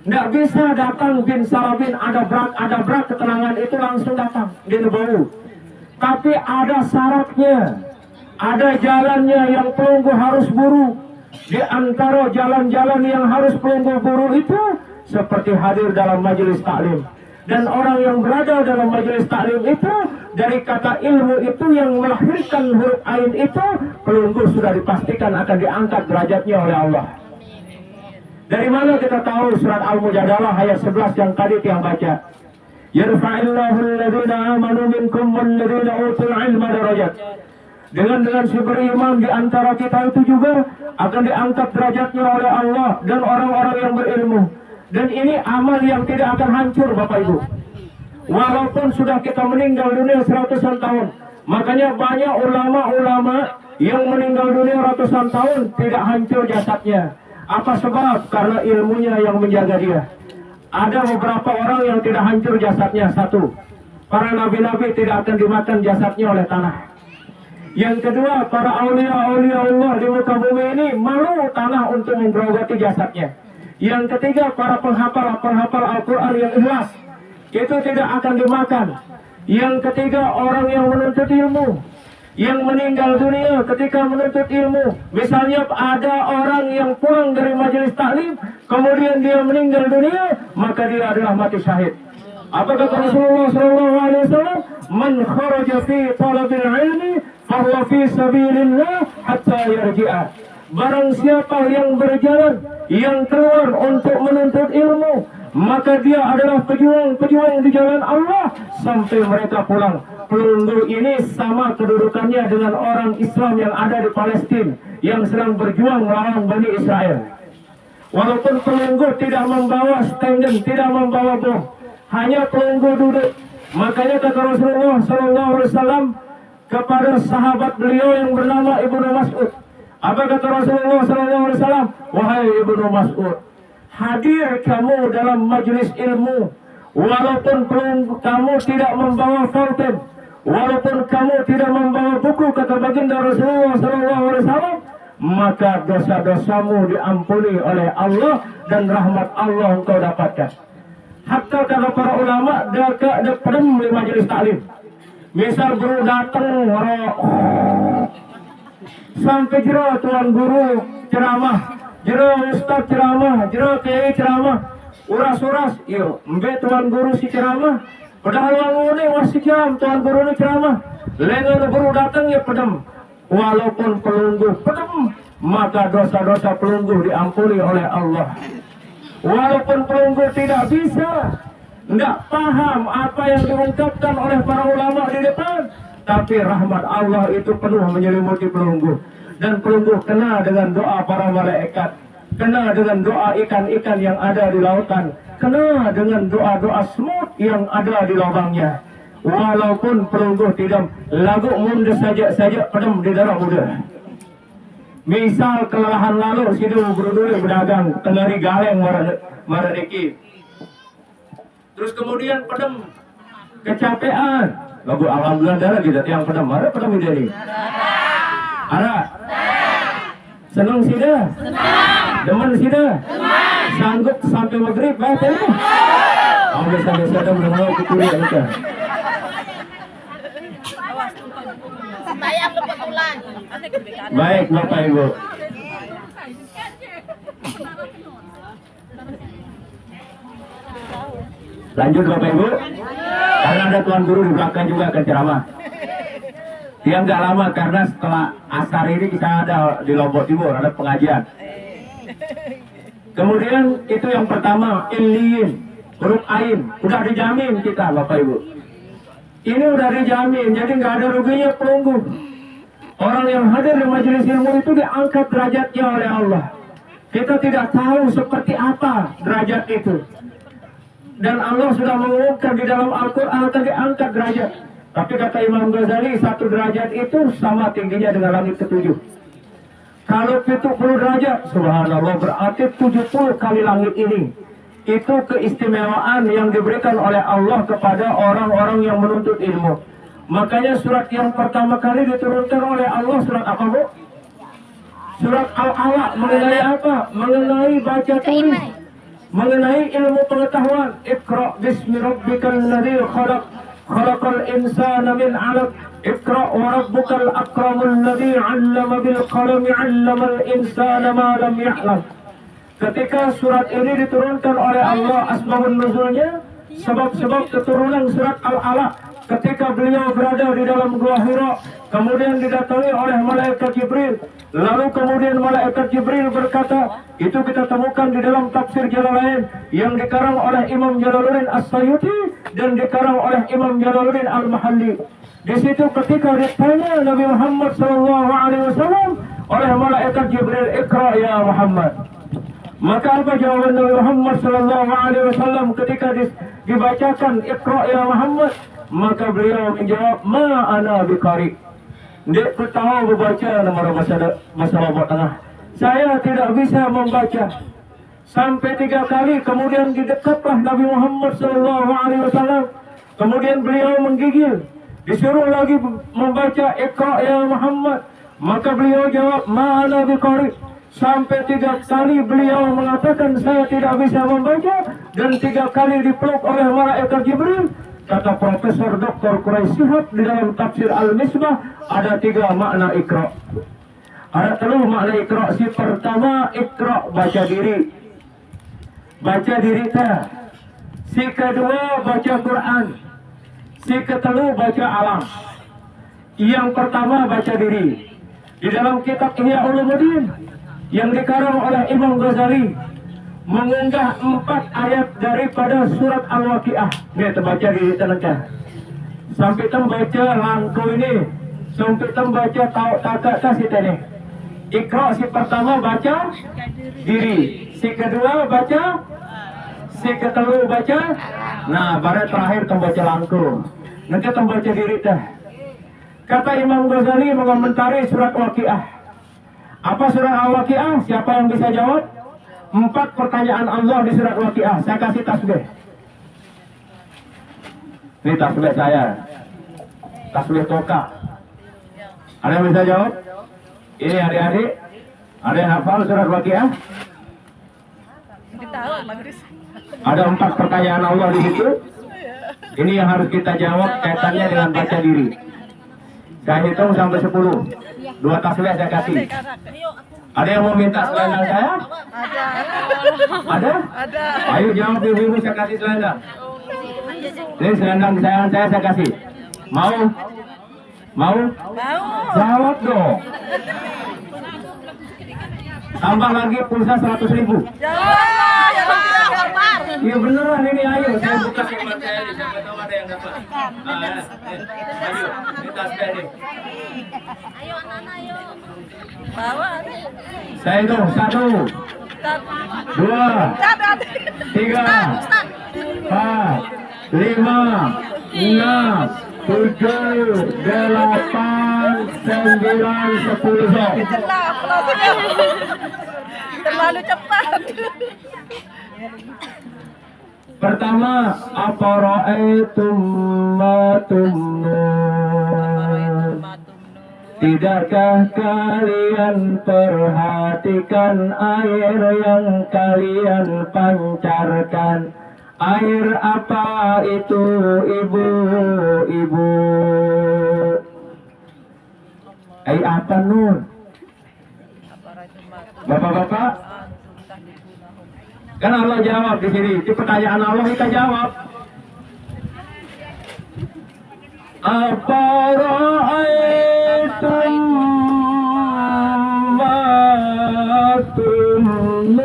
Tidak bisa datang bin salabin ada brak ketenangan itu langsung datang di bau. Tapi ada syaratnya, ada jalannya yang pelunggu harus buru. Di antara jalan-jalan yang harus pelunggu buru itu seperti hadir dalam majelis taklim. Dan orang yang berada dalam majelis taklim itu dari kata ilmu itu yang melahirkan huruf ain itu, pelunggu sudah dipastikan akan diangkat derajatnya oleh Allah. Dari mana kita tahu? Surat Al-Mujadalah ayat 11 yang tadi yang baca. Yarfa'illahu alladhina amanu minkum walladhina utul ilma darajat. Dengan si beriman di antara kita itu juga akan diangkat derajatnya oleh Allah dan orang-orang yang berilmu. Dan ini amal yang tidak akan hancur Bapak Ibu. Walaupun sudah kita meninggal dunia 100-an tahun. Makanya banyak ulama-ulama yang meninggal dunia ratusan tahun tidak hancur jasadnya. Apa sebab? Karena ilmunya yang menjaga dia. Ada beberapa orang yang tidak hancur jasadnya. Satu, para nabi-nabi tidak akan dimakan jasadnya oleh tanah. Yang kedua, para aulia-aulia Allah di muka bumi ini malu tanah untuk menggerogoti jasadnya. Yang ketiga, para penghafal Al-Quran yang ikhlas, itu tidak akan dimakan. Yang ketiga, orang yang menuntut ilmu, yang meninggal dunia ketika menuntut ilmu. Misalnya ada orang yang pulang dari majelis taklim, kemudian dia meninggal dunia, maka dia adalah mati syahid. Apa kata Rasulullah SAW? Man kharaja fi talabil ilmi fahuwa fi sabilillah hatta yarji'a. Barang siapa yang berjalan, yang keluar untuk menuntut ilmu, maka dia adalah pejuang di jalan Allah sampai mereka pulang. Pelunggu ini sama kedudukannya dengan orang Islam yang ada di Palestina yang sedang berjuang melawan Bani Israel. Walaupun pelunggu tidak membawa stand, tidak membawa bom, hanya pelunggu duduk. Makanya kata Rasulullah SAW kepada sahabat beliau yang bernama Ibnu Mas'ud. Apa kata Rasulullah SAW? Wahai Ibnu Mas'ud, hadir kamu dalam majelis ilmu, walaupun kamu tidak membawa pulpen, walaupun kamu tidak membawa buku, kata baginda Rasulullah SAW, maka dosa-dosamu diampuni oleh Allah dan rahmat Allah engkau dapatkan. Hatta kata para ulama, ada pedem di majelis taklim. Misal guru datang, sampai jero tuan guru ceramah, jero ustaz ceramah, jero kiai ceramah, uras-uras, iyo, mbe tuan guru si ceramah, padahal wangu ini masih jam tuan guru ini ceramah, lengan guru datang ya pedem, walaupun pelunggu pedem, maka dosa-dosa pelunggu diampuni oleh Allah. Walaupun pelunggu tidak bisa, tidak paham apa yang diungkapkan oleh para ulama di depan, tapi rahmat Allah itu penuh menyelimuti pelunggu. Dan pelunggu kena dengan doa para malaikat, kena dengan doa ikan-ikan yang ada di lautan, kena dengan doa-doa semut yang ada di lubangnya. Walaupun pelunggu tidak lagu mundur saja pedem di darah muda. Misal kelelahan lalu sidu berduri berdagang tengari galeng maradeki. Terus kemudian pedem kecapean. Lagu alhamdulillah darah kita yang pedem. Ada pedem ini. Ada. Senang sida. Demen sida. Sanggup sampai maghrib baca. Ambil sampai sada menengah kuturi kita. Baik Bapak Ibu. Lanjut Bapak Ibu. Karena ada tuan guru di belakang juga akan ceramah. Dia nggak lama karena setelah asar ini kita ada di Lombok Timur ada pengajian. Kemudian itu yang pertama, illiyin, huruf ain, udah dijamin kita Bapak Ibu. Ini udah dijamin, jadi nggak ada ruginya pelunggu. Orang yang hadir di majelis ilmu itu diangkat derajatnya oleh Allah. Kita tidak tahu seperti apa derajat itu. Dan Allah sudah mengumumkan di dalam Al-Quran akan diangkat derajat. Tapi kata Imam Ghazali, satu derajat itu sama tingginya dengan langit ketujuh. Kalau 70 derajat, subhanallah, berarti 70 kali langit ini. Itu keistimewaan yang diberikan oleh Allah kepada orang-orang yang menuntut ilmu. Makanya surat yang pertama kali diturunkan oleh Allah surat apa Bu? Surat Al-Alaq mengenai apa? Mengenai baca tulis, mengenai ilmu pengetahuan. Iqra bismi rabbikal ladzi khalaq, khalaqal insana min 'alaq. Iqra wa rabbukal akramul ladzi 'allama bil qalami 'allamal insana ma lam ya'lam. Ketika surat ini diturunkan oleh Allah, asbabun nuzulnya, sebab-sebab keturunan surat Al-Alaq. Ketika beliau berada di dalam gua Hira, kemudian didatangi oleh malaikat Jibril. Lalu kemudian malaikat Jibril berkata, itu kita temukan di dalam tafsir Jalalain yang dikarang oleh Imam Jalaluddin As-Sayuti dan dikarang oleh Imam Jalaluddin Al-Mahalli. Di situ ketika ditanya Nabi Muhammad SAW oleh malaikat Jibril, Iqra ya Muhammad. Maka apa jawaban Nabi Muhammad SAW ketika dibacakan Iqra ya Muhammad? Maka beliau menjawab, ma ana biqari. Dia tahu membaca nomor bahasa Lombok Tengah. Saya tidak bisa membaca. Sampai 3 kali, kemudian didekatlah Nabi Muhammad SAW. Kemudian beliau menggigil. Disuruh lagi membaca Iqra ya Muhammad. Maka beliau jawab, ma ana biqari. Sampai 3 kali beliau mengatakan saya tidak bisa membaca, dan 3 kali dipeluk oleh malaikat Jibril. Kata Profesor Dr. Quraisy Shihab di dalam tafsir Al-Misbah, ada 3 makna Iqra. Ada 3 makna Iqra. Si pertama, Iqra baca diri, baca diri ta. Si kedua, baca Quran. Si ketelu, baca alam. Yang pertama, baca diri. Di dalam kitab Ihya Ulumuddin yang dikarang oleh Imam Ghazali mengunggah 4 ayat daripada surat Al-Waqiah. Nih terbaca di tanah. Sampai tembaca langku ini, sampai tembaca tak si ini. Iqra si pertama baca diri, si kedua baca, si ketelu baca. Nah, baru terakhir tembaca langku. Nanti tembaca diri dah. Kata Imam Ghazali mengomentari surat Al-Waqiah. Apa surat Al-Waqiah? Siapa yang bisa jawab? 4 pertanyaan Allah di surat Al-Waqiah. Saya kasih tasbih. Ini tasbih saya. Tasbih toka. Ada yang bisa jawab? Ini adik-adik. Ada yang hafal surat Al-Waqiah? Ada 4 pertanyaan Allah di situ. Ini yang harus kita jawab kaitannya dengan baca diri. Saya hitung sampai 10. 2 tasbih saya kasih. Ada yang mau minta selendang saya? Ada. Ada? Ayo jawab ibu-ibu, saya kasih selendang. Ini selendang kesayangan saya kasih. Mau? Mau? Jawab dong. Tambah lagi pulsa 100.000. Iya beneran ini, ayo saya buka hemat saya di siapa tahu ada yang dapat. Ayo, ini tasbih nih. Ayo anak-anak ayo. Bawa. Saya hitung 1, 2, 3, 4, 5, 6, 7, 8, 9, 10. Terlalu cepat. Pertama, afara'aitum ma tumnun. Tidakkah kalian perhatikan air yang kalian pancarkan? Air apa itu, ibu-ibu? Air apa, Nun? Bapak-bapak? Kan Allah jawab di sini. Di pertanyaan Allah kita jawab. Afara'aitum ma tumnun.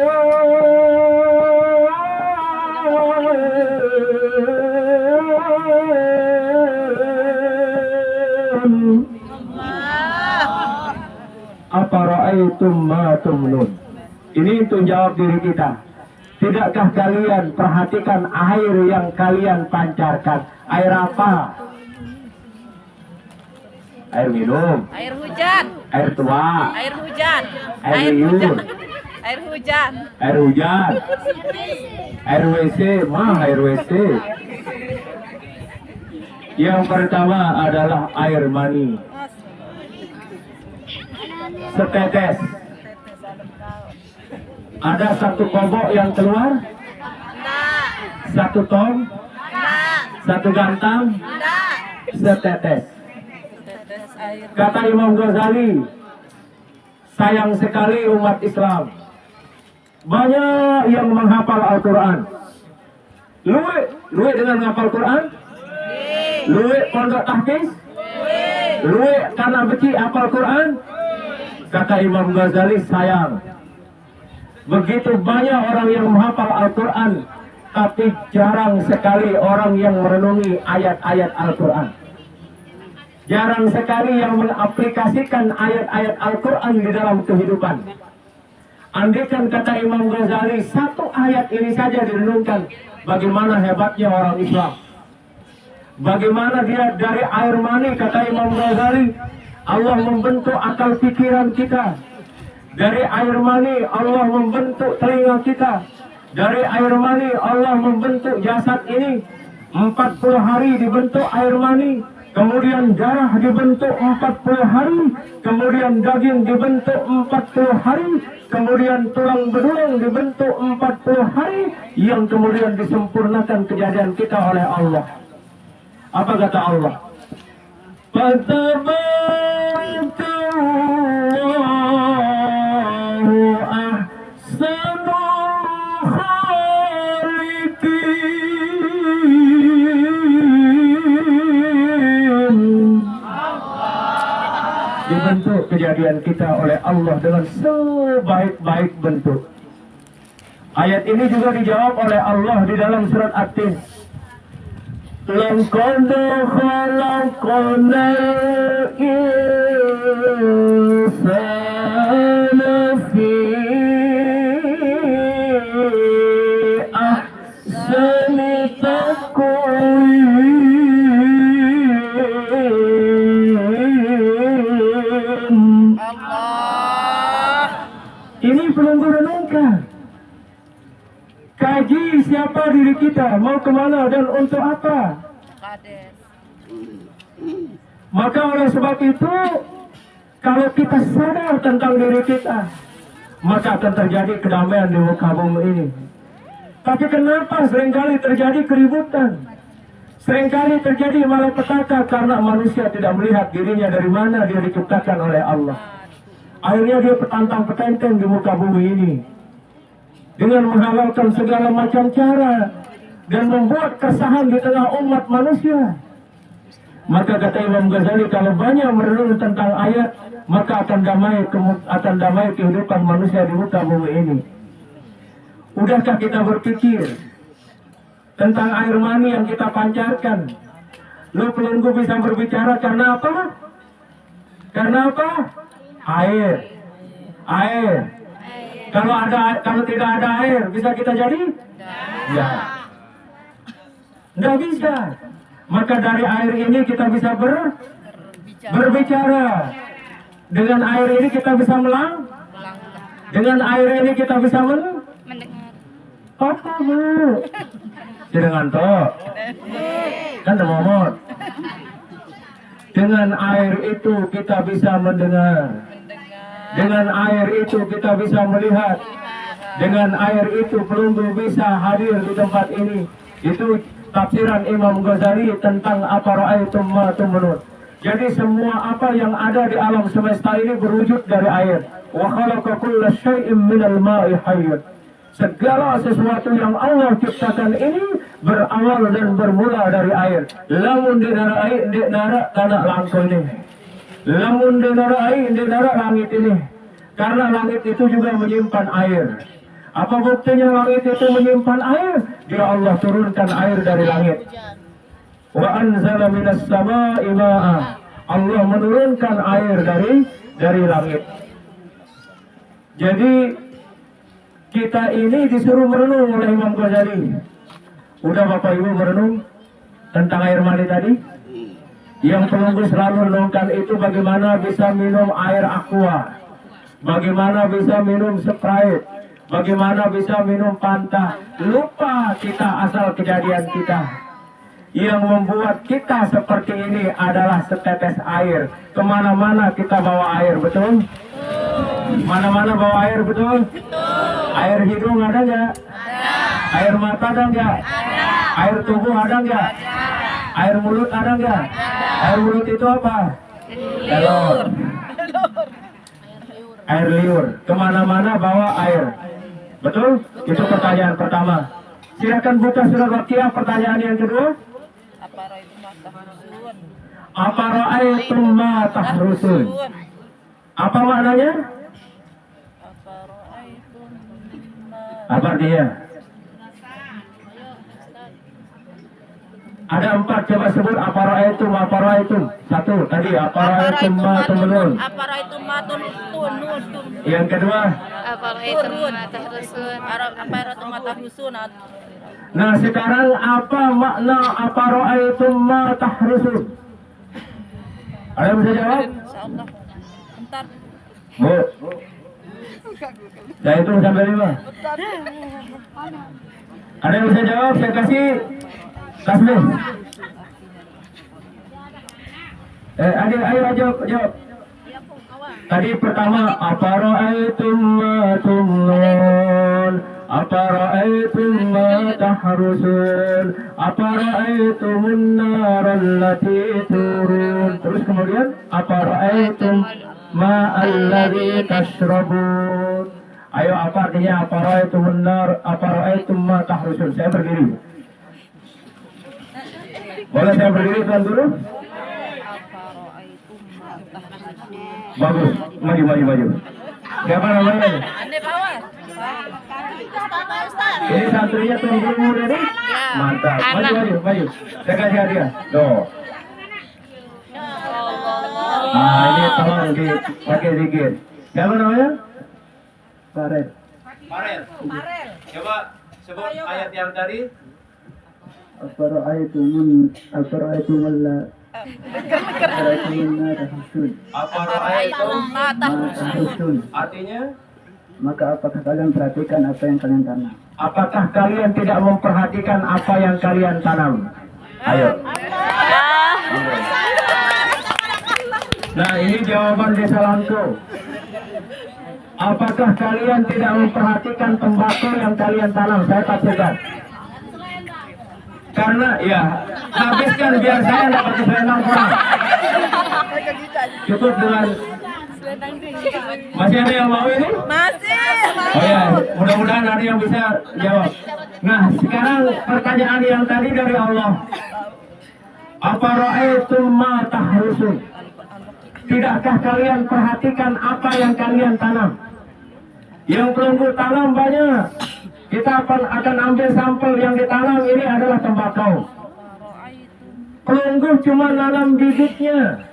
Afara'aitum ma tumnun. Ini untuk jawab diri kita. Tidakkah kalian perhatikan air yang kalian pancarkan? Air apa? Air minum. Air hujan. Air tua. Air hujan. Air liur. Air hujan. Air hujan. Air WC. Air WC. Yang pertama adalah air mani. Setetes. Ada 1 kobok yang keluar? Enggak. 1 tong? Enggak. 1 gantang? Enggak. Setetes. Tetes air. Kata Imam Ghazali, sayang sekali umat Islam. Banyak yang menghafal Al-Quran. Luwe dengan menghafal Quran? Luwe pondok tahfiz? Luwe karena beci hafal Quran? Kata Imam Ghazali, sayang. Begitu banyak orang yang menghafal Al-Quran, tapi jarang sekali orang yang merenungi ayat-ayat Al-Quran. Jarang sekali yang mengaplikasikan ayat-ayat Al-Quran di dalam kehidupan. Andaikan kata Imam Ghazali, 1 ayat ini saja direnungkan, bagaimana hebatnya orang Islam. Bagaimana dia dari air mani, kata Imam Ghazali, Allah membentuk akal pikiran kita. Dari air mani Allah membentuk telinga kita. Dari air mani Allah membentuk jasad ini. 40 hari dibentuk air mani. kemudian darah dibentuk 40 hari, kemudian daging dibentuk 40 hari, kemudian tulang belulang dibentuk 40 hari, yang kemudian disempurnakan kejadian kita oleh Allah. Apa kata Allah? Fatabakallahu ahsanul khaliqin. Dibentuk kejadian kita oleh Allah dengan sebaik-baik bentuk. Ayat ini juga dijawab oleh Allah di dalam surat At-Tin. Laqad khalaqnal insana fi ahsani taqwim. Ini perlu renungkan. Kaji siapa diri kita, mau kemana dan untuk apa. Kades. Maka oleh sebab itu, kalau kita sadar tentang diri kita, maka akan terjadi kedamaian di muka bumi ini. Tapi kenapa seringkali terjadi keributan? Seringkali terjadi malapetaka karena manusia tidak melihat dirinya dari mana dia diciptakan oleh Allah. Akhirnya dia petantang-petenteng di muka bumi ini, dengan menghalalkan segala macam cara dan membuat keresahan di tengah umat manusia. Maka kata Imam Ghazali, kalau banyak merenung tentang ayat, maka akan damai kehidupan manusia di muka bumi ini. Udahkah kita berpikir tentang air mani yang kita pancarkan? Lu pelenggu bisa berbicara karena apa? Karena apa? Air. Kalau tidak ada air, bisa kita jadi? Ya. Tidak bisa. Maka dari air ini kita bisa berbicara. Dengan air ini kita bisa Dengan air ini kita bisa mendengar. Apa bu? Dengan toh. Kan momot. Dengan air itu kita bisa mendengar. Dengan air itu kita bisa melihat. Dengan air itu pelunggu bisa hadir di tempat ini. Itu tafsiran Imam Ghazali tentang apa ra'aitum ma tumnun. Jadi semua apa yang ada di alam semesta ini berwujud dari air. Wa khalaqa kulla syai'in minal ma'i hayyun. Segala sesuatu yang Allah ciptakan ini berawal dan bermula dari air. Lamun di nara tanah langkau ini. Lamun di nara langit ini. Karena langit itu juga menyimpan air. Apa buktinya langit itu menyimpan air? Dia Allah turunkan air dari langit. Wa anzala minas sama'i ma'a. Allah menurunkan air dari langit. Jadi kita ini disuruh merenung oleh Imam Ghazali. Udah Bapak Ibu merenung tentang air mani tadi? Yang pelunggu selalu renungkan itu bagaimana bisa minum air aqua, bagaimana bisa minum Sprite, bagaimana bisa minum Fanta. Lupa kita asal kejadian kita. Yang membuat kita seperti ini adalah setetes air. Kemana-mana kita bawa air, betul? Mana-mana bawa air, betul? Air hidung ada nggak? Air mata ada nggak? Air tubuh ada nggak? Air mulut ada nggak? Air mulut itu apa? Telur. Air liur. Kemana-mana bawa air. Betul? Itu pertanyaan pertama. Silakan buka surat Waqiah. Pertanyaan yang kedua. Apa ra'aitum ma tahrusun? Apa maknanya? Apa artinya? Ada 4, coba sebut apa ra'aitum. Satu tadi apa ra'aitum ma tumnun. Apa ra'aitum ma tumnun. Yang kedua, apa ra'aitum ma tahrusun. Apa ra'aitum ma tahrusun. Nah sekarang apa makna apa ra'aitum ma tahrusun? Ada yang bisa jawab? Insyaallah. Bentar. Bu, saya hitung sampai 5. Ada yang bisa jawab? Saya kasih tasbih. Adik, ayo jawab. Tadi pertama, afara'aitum ma tumnun, afara'aitum ma tahrusun, afara'aitumun naral lati turun. Terus kemudian, afara'aitum ma alladhi tashrabun. Ayo, apa artinya afara'aitumun nar, afara'aitum ma tahrusun? Saya berdiri. Boleh saya berdiri tuan guru? Bagus, maju. Siapa namanya? Ini santrinya tuan guru tadi? Mantap, maju. Saya kasih hadiah. Tuh. Nah, ini tolong dipakai sedikit. Siapa namanya? Farel. Coba sebut ayat yang tadi. Afara'aitumul artinya, maka apakah kalian perhatikan apa yang kalian tanam? Apakah kalian tidak memperhatikan apa yang kalian tanam? Ayo. Nah, ini jawaban Desa Langko. Apakah kalian tidak memperhatikan tembakau yang kalian tanam? Saya tafsirkan. Karena ya habiskan biar saya dapat selendang perang. Cukup dengan masih ada yang mau ini? Masih. Oh ya, mudah-mudahan ada yang bisa jawab. Nah, sekarang pertanyaan yang tadi dari Allah. Afara'aitum ma tahrusun? Tidakkah kalian perhatikan apa yang kalian tanam? Yang pelunggu tanam banyak. Kita akan ambil sampel yang ditanam ini adalah tembakau. Pelunggu cuma nanam bibitnya.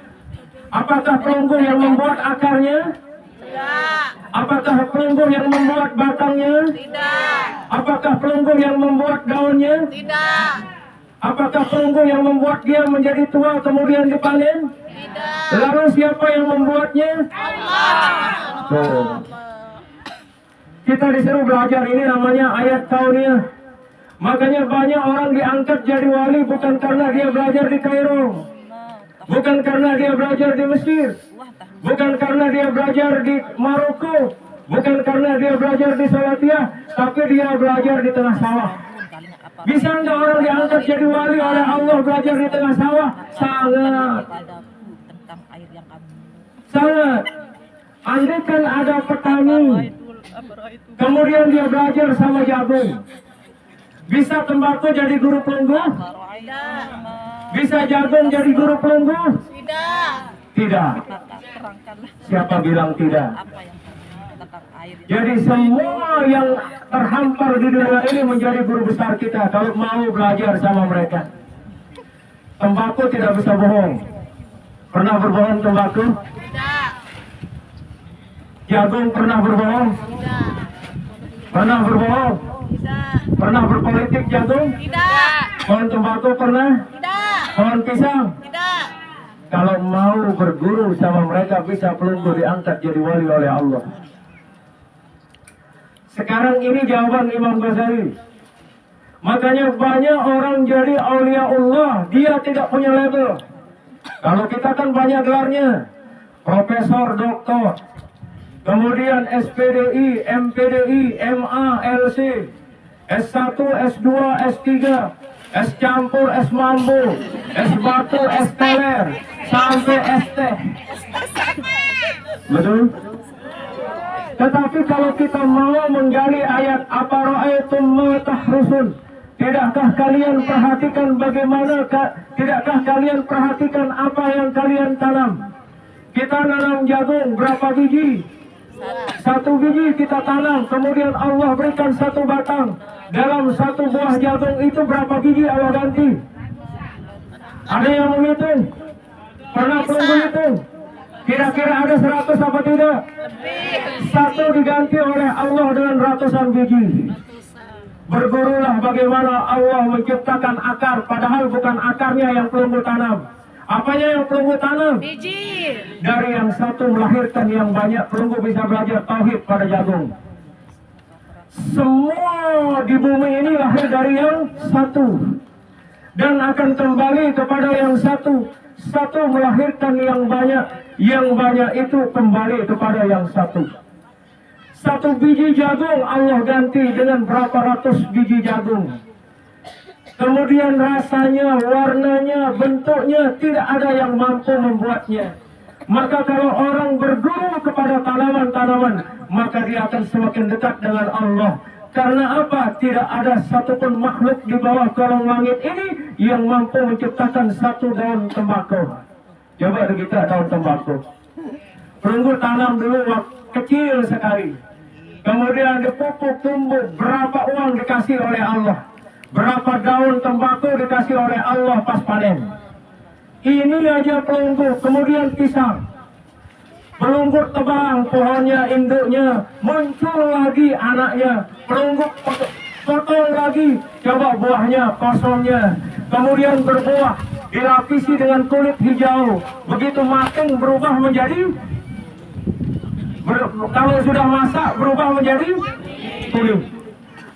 Apakah pelunggu yang membuat akarnya? Tidak. Apakah pelunggu yang membuat batangnya? Tidak. Apakah pelunggu yang membuat daunnya? Tidak. Apakah pelunggu yang membuat dia menjadi tua kemudian dipanen? Tidak. Lalu siapa yang membuatnya? Allah. Tuh. Kita disuruh belajar ini namanya ayat kauniyah. Makanya banyak orang diangkat jadi wali bukan karena dia belajar di Kairo, bukan karena dia belajar di Mesir, bukan karena dia belajar di Maroko, bukan karena dia belajar di Salatiah, tapi dia belajar di tengah sawah. Bisa nggak orang diangkat jadi wali oleh Allah belajar di tengah sawah? Sangat. Sangat. Andai kan ada petani, kemudian dia belajar sama jagung, bisa tembakau jadi guru pelunggu? Bisa jagung jadi guru pelunggu? Tidak. Siapa bilang tidak? Jadi semua yang terhampar di dunia ini menjadi guru besar kita kalau mau belajar sama mereka. Tembakau tidak bisa bohong. Pernah berbohong tembakau? Jagung pernah berbohong? Pernah berbohong? Pernah berpolitik jagung? Pohon tembakau pernah? Pohon pisang? Kalau mau berguru sama mereka bisa pelunggu diangkat jadi wali oleh Allah. Sekarang ini jawaban Imam Ghazali. Makanya banyak orang jadi aulia Allah, dia tidak punya label. Kalau kita kan banyak gelarnya, profesor, doktor, kemudian SPDI, MPDI, MA, LC, S1, S2, S3, S campur, S mambu, S batu, S teler, sampai ST. Betul? Tetapi kalau kita mau menggali ayat afara'aitum ma tahrusun, tidakkah kalian perhatikan bagaimana, tidakkah kalian perhatikan apa yang kalian tanam? Kita nanam jagung berapa biji? 1 biji kita tanam, kemudian Allah berikan 1 batang. Dalam 1 buah jagung itu berapa biji Allah ganti? Ada yang menghitung? Pernah pelunggu hitung? Kira-kira ada 100 apa tidak? 1 diganti oleh Allah dengan ratusan biji. Bergurulah bagaimana Allah menciptakan akar, padahal bukan akarnya yang pelunggu tanam. Apanya yang pelunggu tanam? Biji. Dari yang 1 melahirkan yang banyak, pelunggu bisa belajar tauhid pada jagung. Semua di bumi ini lahir dari yang 1 dan akan kembali kepada yang 1. Satu melahirkan yang banyak itu kembali kepada yang satu. Satu biji jagung Allah ganti dengan berapa ratus biji jagung. Kemudian rasanya, warnanya, bentuknya tidak ada yang mampu membuatnya. Maka kalau orang berguru kepada tanaman-tanaman, maka dia akan semakin dekat dengan Allah. Karena apa? Tidak ada satupun makhluk di bawah kolong langit ini yang mampu menciptakan satu daun tembakau. Coba kita daun tembakau. Perunggu tanam dulu waktu kecil sekali. Kemudian dipupuk tumbuh. Berapa uang dikasih oleh Allah? Berapa daun tembakau dikasih oleh Allah pas panen? Ini aja pelunggu. Kemudian pisang. Pelunggut tebang pohonnya, induknya, muncul lagi anaknya, pelunggut potong lagi, coba buahnya, kosongnya, kemudian berbuah, dilapisi dengan kulit hijau, begitu matang berubah menjadi, kalau sudah masak berubah menjadi kuning.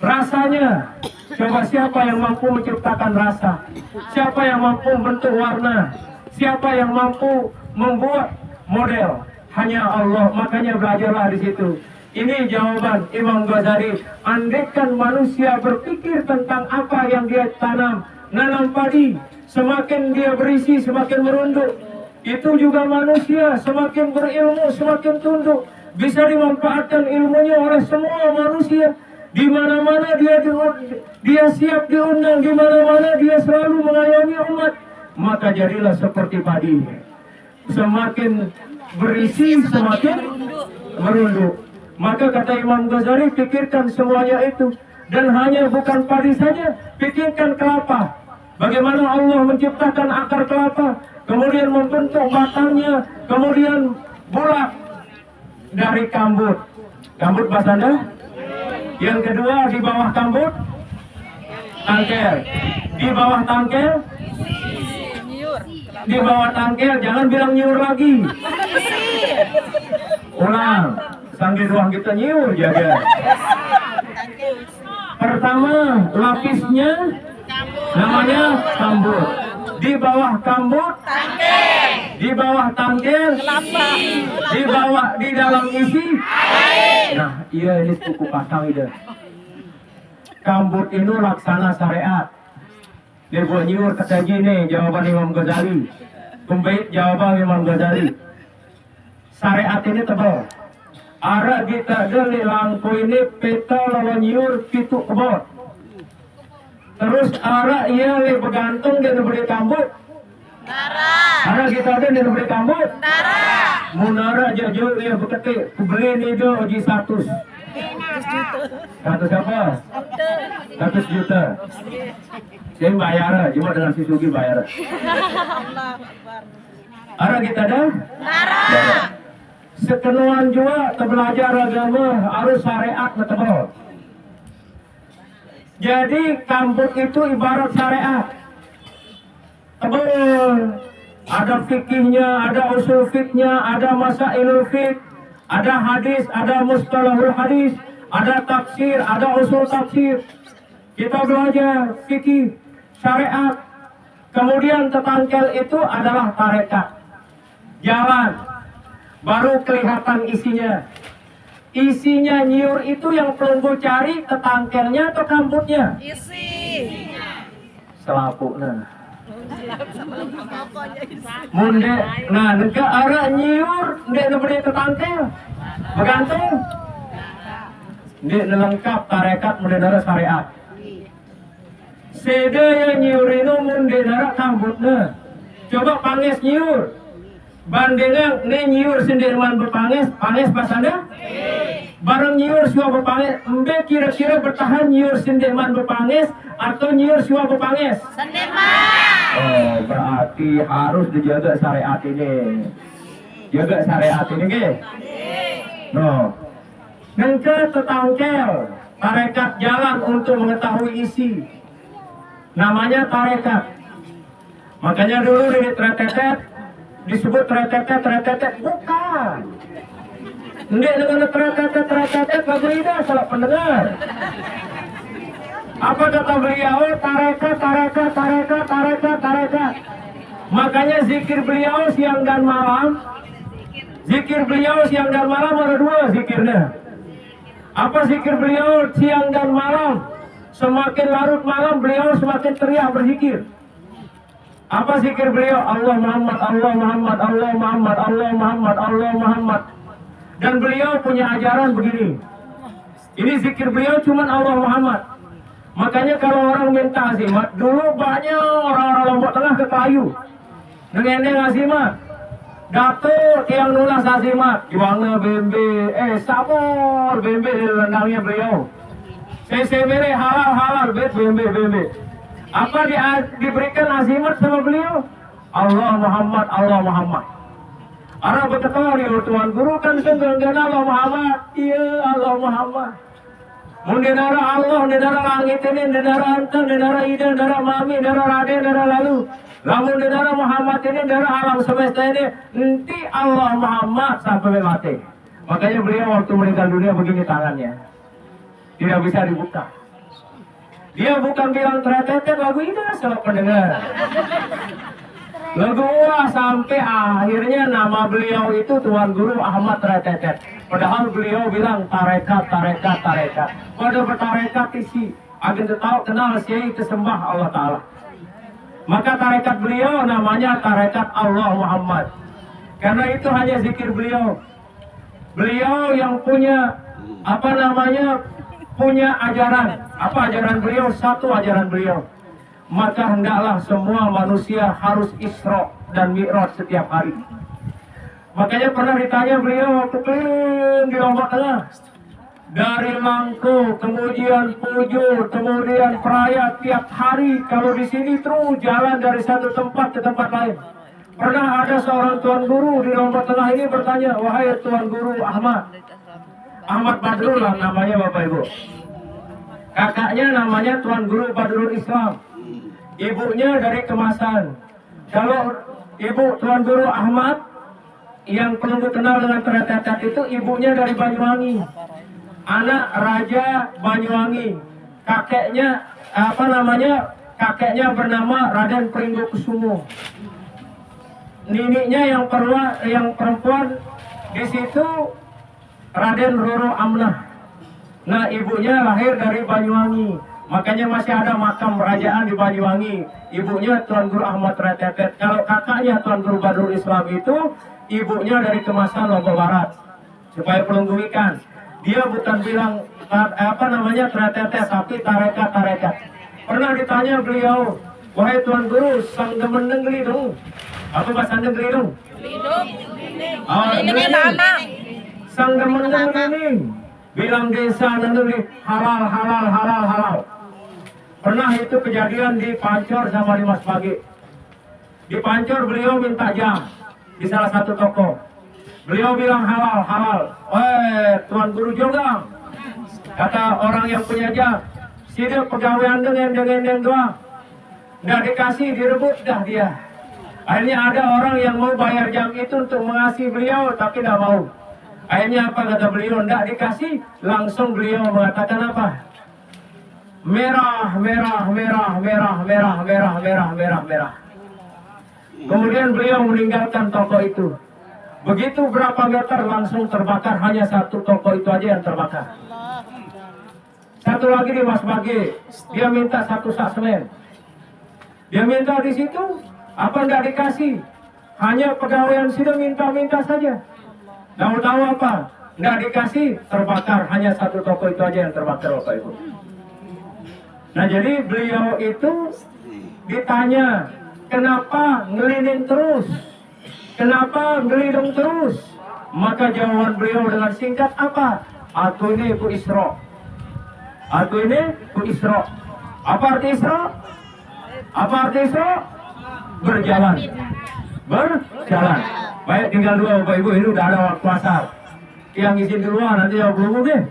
Rasanya, coba siapa yang mampu menciptakan rasa, siapa yang mampu membentuk warna, siapa yang mampu membuat model? Hanya Allah. Makanya belajarlah di situ. Ini jawaban Imam Ghazali. Andaikan manusia berpikir tentang apa yang dia tanam, nanam padi, semakin dia berisi semakin merunduk. Itu juga manusia, semakin berilmu semakin tunduk. Bisa dimanfaatkan ilmunya oleh semua manusia. Di mana-mana dia siap diundang, di mana-mana dia selalu mengayomi umat. Maka jadilah seperti padi. Semakin berisi semakin merunduk. Maka kata Imam Ghazali, pikirkan semuanya itu. Dan hanya bukan padi saja, pikirkan kelapa. Bagaimana Allah menciptakan akar kelapa, kemudian membentuk batangnya, kemudian bulat dari kambut. Kambut bahasa Anda? Yang kedua di bawah kambut, tangkel. Di bawah tangkel, di bawah tangkel, jangan bilang nyiur lagi. Ulang, sambil doang kita nyiur jaga. Pertama, lapisnya namanya kambut. Di bawah kambut, tangkel. Di bawah tangkel, kelapa. Di dalam isi air. Nah, iya ini suku pasang ide. Kambut itu laksana syariat. Dia buat nyiur kata gini, jawaban Imam Ghazali. Kumbait jawaban Imam Ghazali. Syariat ini tebal. Ara kita dari langko ini peta lawan nyiur pitu kebot. Terus ara ia le bergantung dia beri kambut. Nara. Ara kita ada dia beri kambut. Nara. Munara jauh ia berketik. Kubeli ni do uji 100. 100 apa? 100 juta. Saya bayar, cuma dengan si Sugi bayar. Ara kita ada? Nara. Sekenuan juga belajar agama harus syariat betul. Jadi kambut itu ibarat syariat. Tebal. Ada fikihnya, ada usul fikihnya, ada masailul fikih, ada hadis, ada mustalahul hadis, ada tafsir, ada usul tafsir. Kita belajar fikih, syariat. Kemudian tetangkel itu adalah tarekat. Jalan. Baru kelihatan isinya. Isinya nyiur itu yang pelunggu cari tetangkelnya atau kambutnya? Isi. Selapu nah. Munde, nah neka arah nyiur, ndek neberi tetangkel. Bergantung. Ndek lengkap tarekat mendenara syariat. Sedaya nyiur itu mendenara kambutnya. Coba panges nyiur. Bandingan ne nyiur sendirman berpanges, panges pasanda? Bareng nyiur siwa berpanges, embe kira-kira bertahan nyiur sendirman berpanges atau nyiur siwa berpanges? Sendirman. Oh, berarti harus dijaga syariat ini. Jaga syariat ini, ke? No. Nengke tetangkel, tarekat jalan untuk mengetahui isi. Namanya tarekat. Makanya dulu di tretetet disebut tretetet bukan. Nggak dengan tretetet berbeda salah pendengar. Apa kata beliau? Tarekat. Maka Makanya zikir beliau siang dan malam. Zikir beliau siang dan malam ada dua zikirnya. Apa zikir beliau siang dan malam? Semakin larut malam beliau semakin teriak berzikir. Apa zikir beliau? Allah Muhammad, Allah Muhammad, Allah Muhammad, Allah Muhammad, Allah Muhammad. Dan beliau punya ajaran begini. Ini zikir beliau cuma Allah Muhammad. Makanya kalau orang minta azimat, dulu banyak orang-orang Lombok Tengah ke Kayu. Nengeneng azimat. Datuk yang nulas azimat. Gimana bembe? Sabar bembe di rendangnya beliau. Saya mere halal bet bembe. Apa diberikan azimat sama beliau? Allah Muhammad, Allah Muhammad. Orang berkata nih Tuan Guru kan senggang Allah Muhammad. Iya Allah Muhammad. Mendara Allah, mendara langit ini, mendara anteng, mendara ide, mendara mami, mendara raden, mendara lalu. Lamun mendara Muhammad ini, mendara alam semesta ini, nanti Allah Muhammad sampai mati. Makanya beliau waktu meninggal dunia begini tangannya. Tidak bisa dibuka. Dia bukan bilang teretetet lagu ini salah pendengar. Lagu sampai akhirnya nama beliau itu Tuan Guru Ahmad Teretetet. Padahal beliau bilang tarekat. Pada bertarekat isi, agen tahu kenal syai sembah Allah Ta'ala. Maka tarekat beliau namanya tarekat Allah Muhammad. Karena itu hanya zikir beliau. Beliau yang punya punya ajaran. Apa ajaran beliau? Satu ajaran beliau. Maka hendaklah semua manusia harus Isra dan Mi'raj setiap hari. Makanya pernah ditanya beliau waktu keliling di Lombok Tengah. Dari Mangku, kemudian Pujo, kemudian Peraya, tiap hari kalau di sini terus jalan dari satu tempat ke tempat lain. Pernah ada seorang Tuan Guru di Lombok Tengah ini bertanya, wahai Tuan Guru Ahmad Badrul lah namanya Bapak Ibu. Kakaknya namanya Tuan Guru Badrul Islam. Ibunya dari Kemasan. Kalau ibu Tuan Guru Ahmad yang perlu dikenal dengan Teretetet itu ibunya dari Banyuwangi. Anak Raja Banyuwangi. Kakeknya kakeknya bernama Raden Pringgokusumo. Nininya yang perempuan di situ Raden Roro Amnah. Nah, ibunya lahir dari Banyuwangi. Makanya masih ada makam kerajaan di Banyuwangi. Ibunya Tuan Guru Ahmad Teretetet. Kalau kakaknya Tuan Guru Badrul Islam itu ibunya dari Kemasan Lombok Barat. Supaya pelungguikan. Dia bukan bilang Teretetet, tapi tarekat. Pernah ditanya beliau, wahai Tuan Guru, sang demen negeri dong. Apa bahasa negeri dong? Ini mana? Sang demen negeri. Bilang desa negeri halal. Pernah itu kejadian di Pancor sama di Mas Pagi. Di Pancor beliau minta jam di salah satu toko. Beliau bilang halal. Tuan Guru Jogang. Kata orang yang punya jam, sini pegawaian dengan doang. Nggak dikasih, direbut dah dia. Akhirnya ada orang yang mau bayar jam itu untuk mengasihi beliau, tapi nggak mau. Akhirnya apa kata beliau? Nggak dikasih. Langsung beliau mengatakan apa? Merah. Kemudian beliau meninggalkan toko itu. Begitu berapa meter langsung terbakar. Hanya satu toko itu aja yang terbakar. Satu lagi di Mas Bagi, dia minta satu sak semen. Dia minta di situ, apa nggak dikasih? Hanya pegawaian sudah minta saja. Tahu apa? Nggak dikasih, terbakar. Hanya satu toko itu aja yang terbakar, Bapak Ibu. Nah, jadi beliau itu ditanya, kenapa ngelilin terus? Kenapa ngelidung terus? Maka jawaban beliau dengan singkat apa? Aku ini Bu Isra. Apa arti Isra? Berjalan. Baik, tinggal dua Bapak Ibu, ini udah ada waktu asar. Yang izin duluan nanti jawab dulu deh.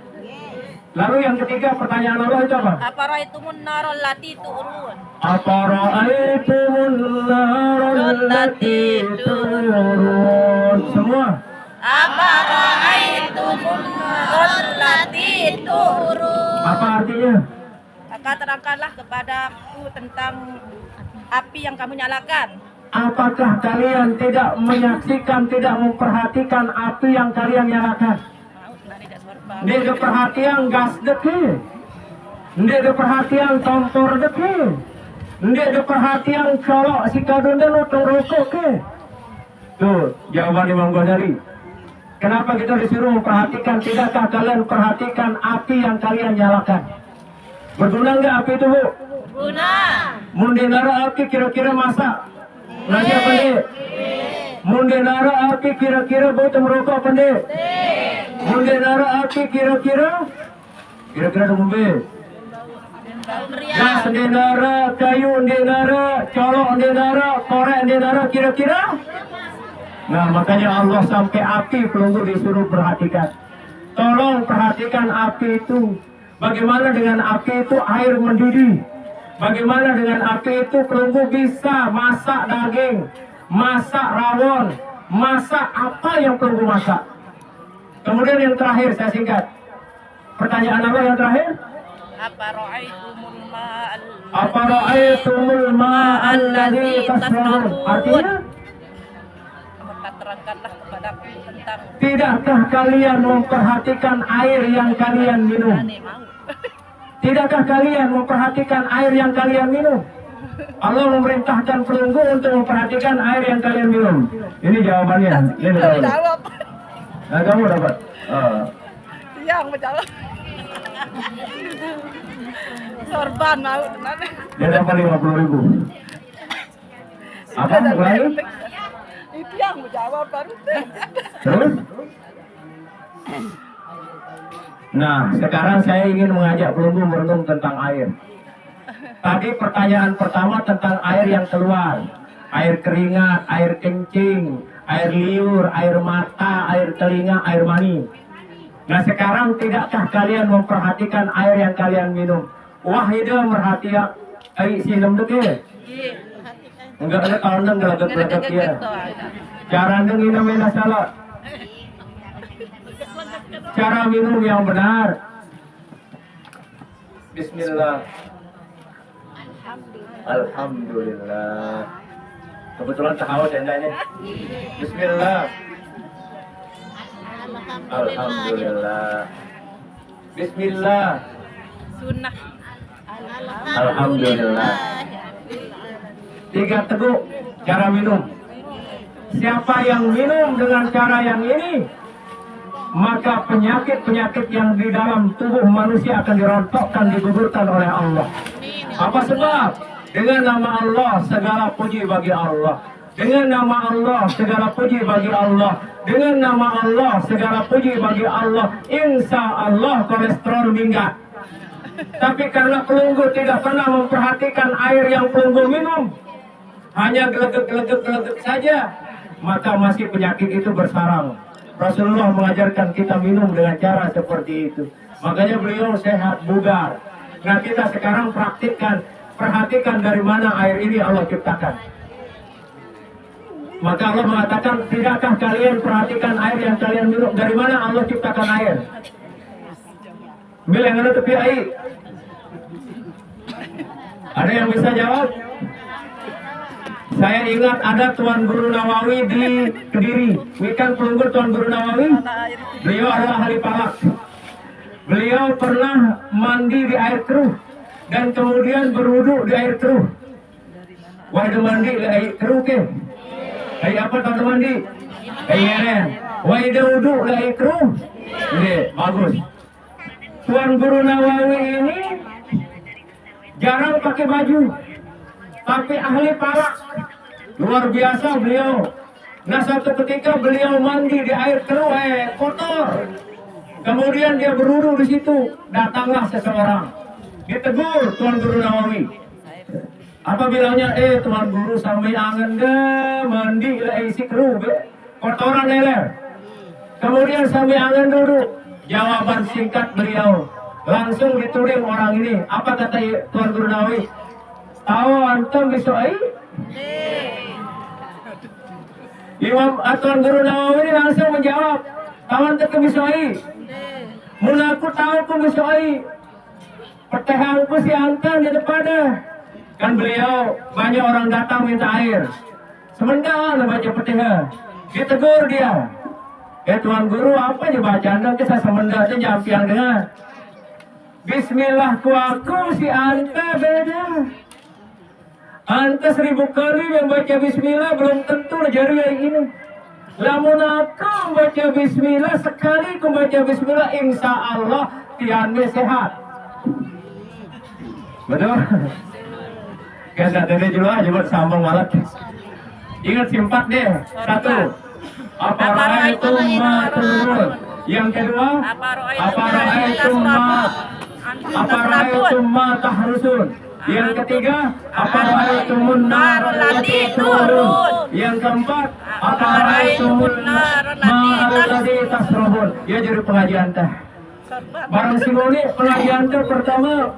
Lalu yang ketiga pertanyaan Allah itu apa? Afara'aitumun narol lati turun. Afara'aitumun narol lati turun. Semua. Afara'aitumun narol lati turun. Apa artinya? Maka terangkanlah kepadaku tentang api yang kamu nyalakan. Apakah kalian tidak menyaksikan, tidak memperhatikan api yang kalian nyalakan? Dia ada perhatian gas deki, dia ada perhatian kompor deki, dia ada perhatian colok si kadun dan utang rokok ke. Tuh jawaban Imam Ghazali. Kenapa kita disuruh memperhatikan? Tidakkah kalian perhatikan api yang kalian nyalakan? Berguna nggak api itu, Bu? Guna. Mundinara api kira-kira masak nasi apa deh? Mundinara api kira-kira bau merokok apa deh? Mundinara api kira-kira mobil. Gas ndinara, kayu ndinara, colok ndinara, korek ndinara kira-kira. Nah makanya Allah sampai api pelunggu disuruh perhatikan. Tolong perhatikan api itu. Bagaimana dengan api itu air mendidih? Bagaimana dengan api itu pelunggu bisa masak daging, masak rawon, masak apa yang pelunggu masak. Kemudian yang terakhir saya singkat. Pertanyaan apa yang terakhir? Apa ra'aitumul ma'al ladzi tashrabun? Artinya terangkanlah kepadaku tentang tidakkah kalian memperhatikan air yang kalian minum? Tidakkah kalian memperhatikan air yang kalian minum? Allah memerintahkan pelunggu untuk memperhatikan air yang kalian minum. Ini jawabannya. Ini jawab. Nah, kamu dapat. Yang menjawab. Sorban mau tenan. Dia dapat 50.000. Apa lagi? Itu yang menjawab baru. Terus? Nah, sekarang saya ingin mengajak pelunggu merenung tentang air. Tadi pertanyaan pertama tentang air yang keluar. Air keringat, air kencing, air liur, air mata, air telinga, air mani. Nah sekarang tidakkah kalian memperhatikan air yang kalian minum? Wahida merhatikan air sinem deke. Enggak ada tahun dan gelagat-gelagat dia. Cara minum salah. Cara minum yang benar. Bismillah. Alhamdulillah. Kebetulan tahawat anda ini. Bismillah. Alhamdulillah. Bismillah. Sunnah. Alhamdulillah. 3 teguk cara minum. Siapa yang minum dengan cara yang ini, maka penyakit-penyakit yang di dalam tubuh manusia akan dirontokkan, digugurkan oleh Allah. Apa sebab? Dengan nama Allah segala puji bagi Allah. Dengan nama Allah segala puji bagi Allah. Dengan nama Allah segala puji bagi Allah. Insya Allah kolesterol minggat. Tapi karena pelunggu tidak pernah memperhatikan air yang pelunggu minum, hanya gelegek saja, maka masih penyakit itu bersarang. Rasulullah mengajarkan kita minum dengan cara seperti itu. Makanya beliau sehat, bugar. Nah kita sekarang praktikkan, perhatikan dari mana air ini Allah ciptakan. Maka Allah mengatakan, tidakkah kalian perhatikan air yang kalian minum? Dari mana Allah ciptakan air? Bil yang ada tepi air. Ada yang bisa jawab? Saya ingat ada Tuan Guru Nawawi di Kediri. Bukan pelunggur Tuan Guru Nawawi. Beliau adalah ahli palak. Beliau pernah mandi di air keruh dan kemudian berwudu di air keruh. Wah, itu mandi di air keruh ke? Air apa tahu mandi? Air. Wah, itu wudu di air keruh. Ini bagus. Tuan Guru Nawawi ini jarang pakai baju, tapi ahli palak. Luar biasa beliau. Nah suatu ketika beliau mandi di air keruh, kotor. Kemudian dia berwudu di situ. Datanglah seseorang, ditegur Tuan Guru Nawawi. Apa bilangnya? Tuan Guru sampai angen deh mandi isi keruh, kotoran leler. Kemudian sampai angen duduk. Jawaban singkat beliau langsung dituding orang ini. Apa kata Tuan Guru Nawawi? Tahu antum bisoi? Imam Tuan Guru Nawawi ini langsung menjawab, tahu antum bisoi? Munaku tahu ku bisoi. Pertanyaan si antum di depan. Kan beliau banyak orang datang minta air. Sementara baca Fatihah, ditegur dia. Tuan guru apa aja bacaan dan kisah semendarnya jampiang dengan Bismillah ku aku si anta beda. Anta 1000 kali yang baca Bismillah belum tentu jari yang ini. Lamun aku baca Bismillah sekali ku baca Bismillah insya Allah tiannya sehat. Betul? Kita dari dulu aja buat sambung malat. Ingat simpat deh. 1. Apa ra'aitum ma turun. Yang kedua, apa ra'aitum ma tahrusun. Yang ketiga, apa ra'aitumun nar allati turun. Yang keempat, apa ra'aitumun ma allati tasrabun. Ya jadi pengajian teh. Barang singoli pengajian teh pertama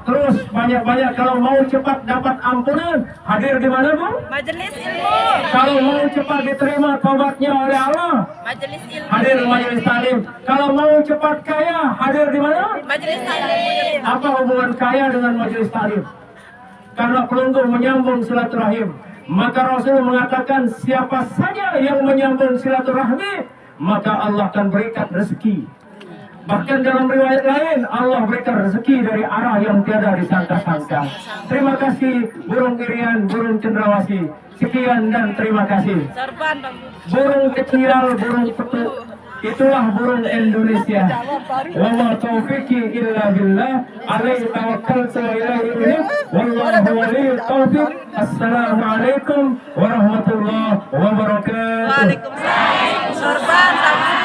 terus banyak-banyak. Kalau mau cepat dapat ampunan, hadir di mana, Bu? Majelis ilmu. Kalau mau cepat diterima taubatnya oleh Allah, Majelis ilmu. hadir di majelis taklim. Kalau mau cepat kaya, hadir di mana? Majelis taklim. Apa hubungan kaya dengan majelis taklim? Karena pelungguh menyambung silaturahim. Maka Rasul mengatakan siapa saja yang menyambung silaturahmi, maka Allah akan berikan rezeki. Bahkan dalam riwayat lain, Allah berikan rezeki dari arah yang tiada disangka-sangka. Terima kasih burung irian, burung cendrawasih. Sekian dan terima kasih. Sorban, Bang. Burung kecil, burung petuk. Itulah burung Indonesia. Wa ma taufiqi illa billah. Alaihi tawakkaltu wa ilaihi unib. Wallahu waliyut taufiq. Assalamualaikum warahmatullahi wabarakatuh. Waalaikumsalam. Sorban, Bang.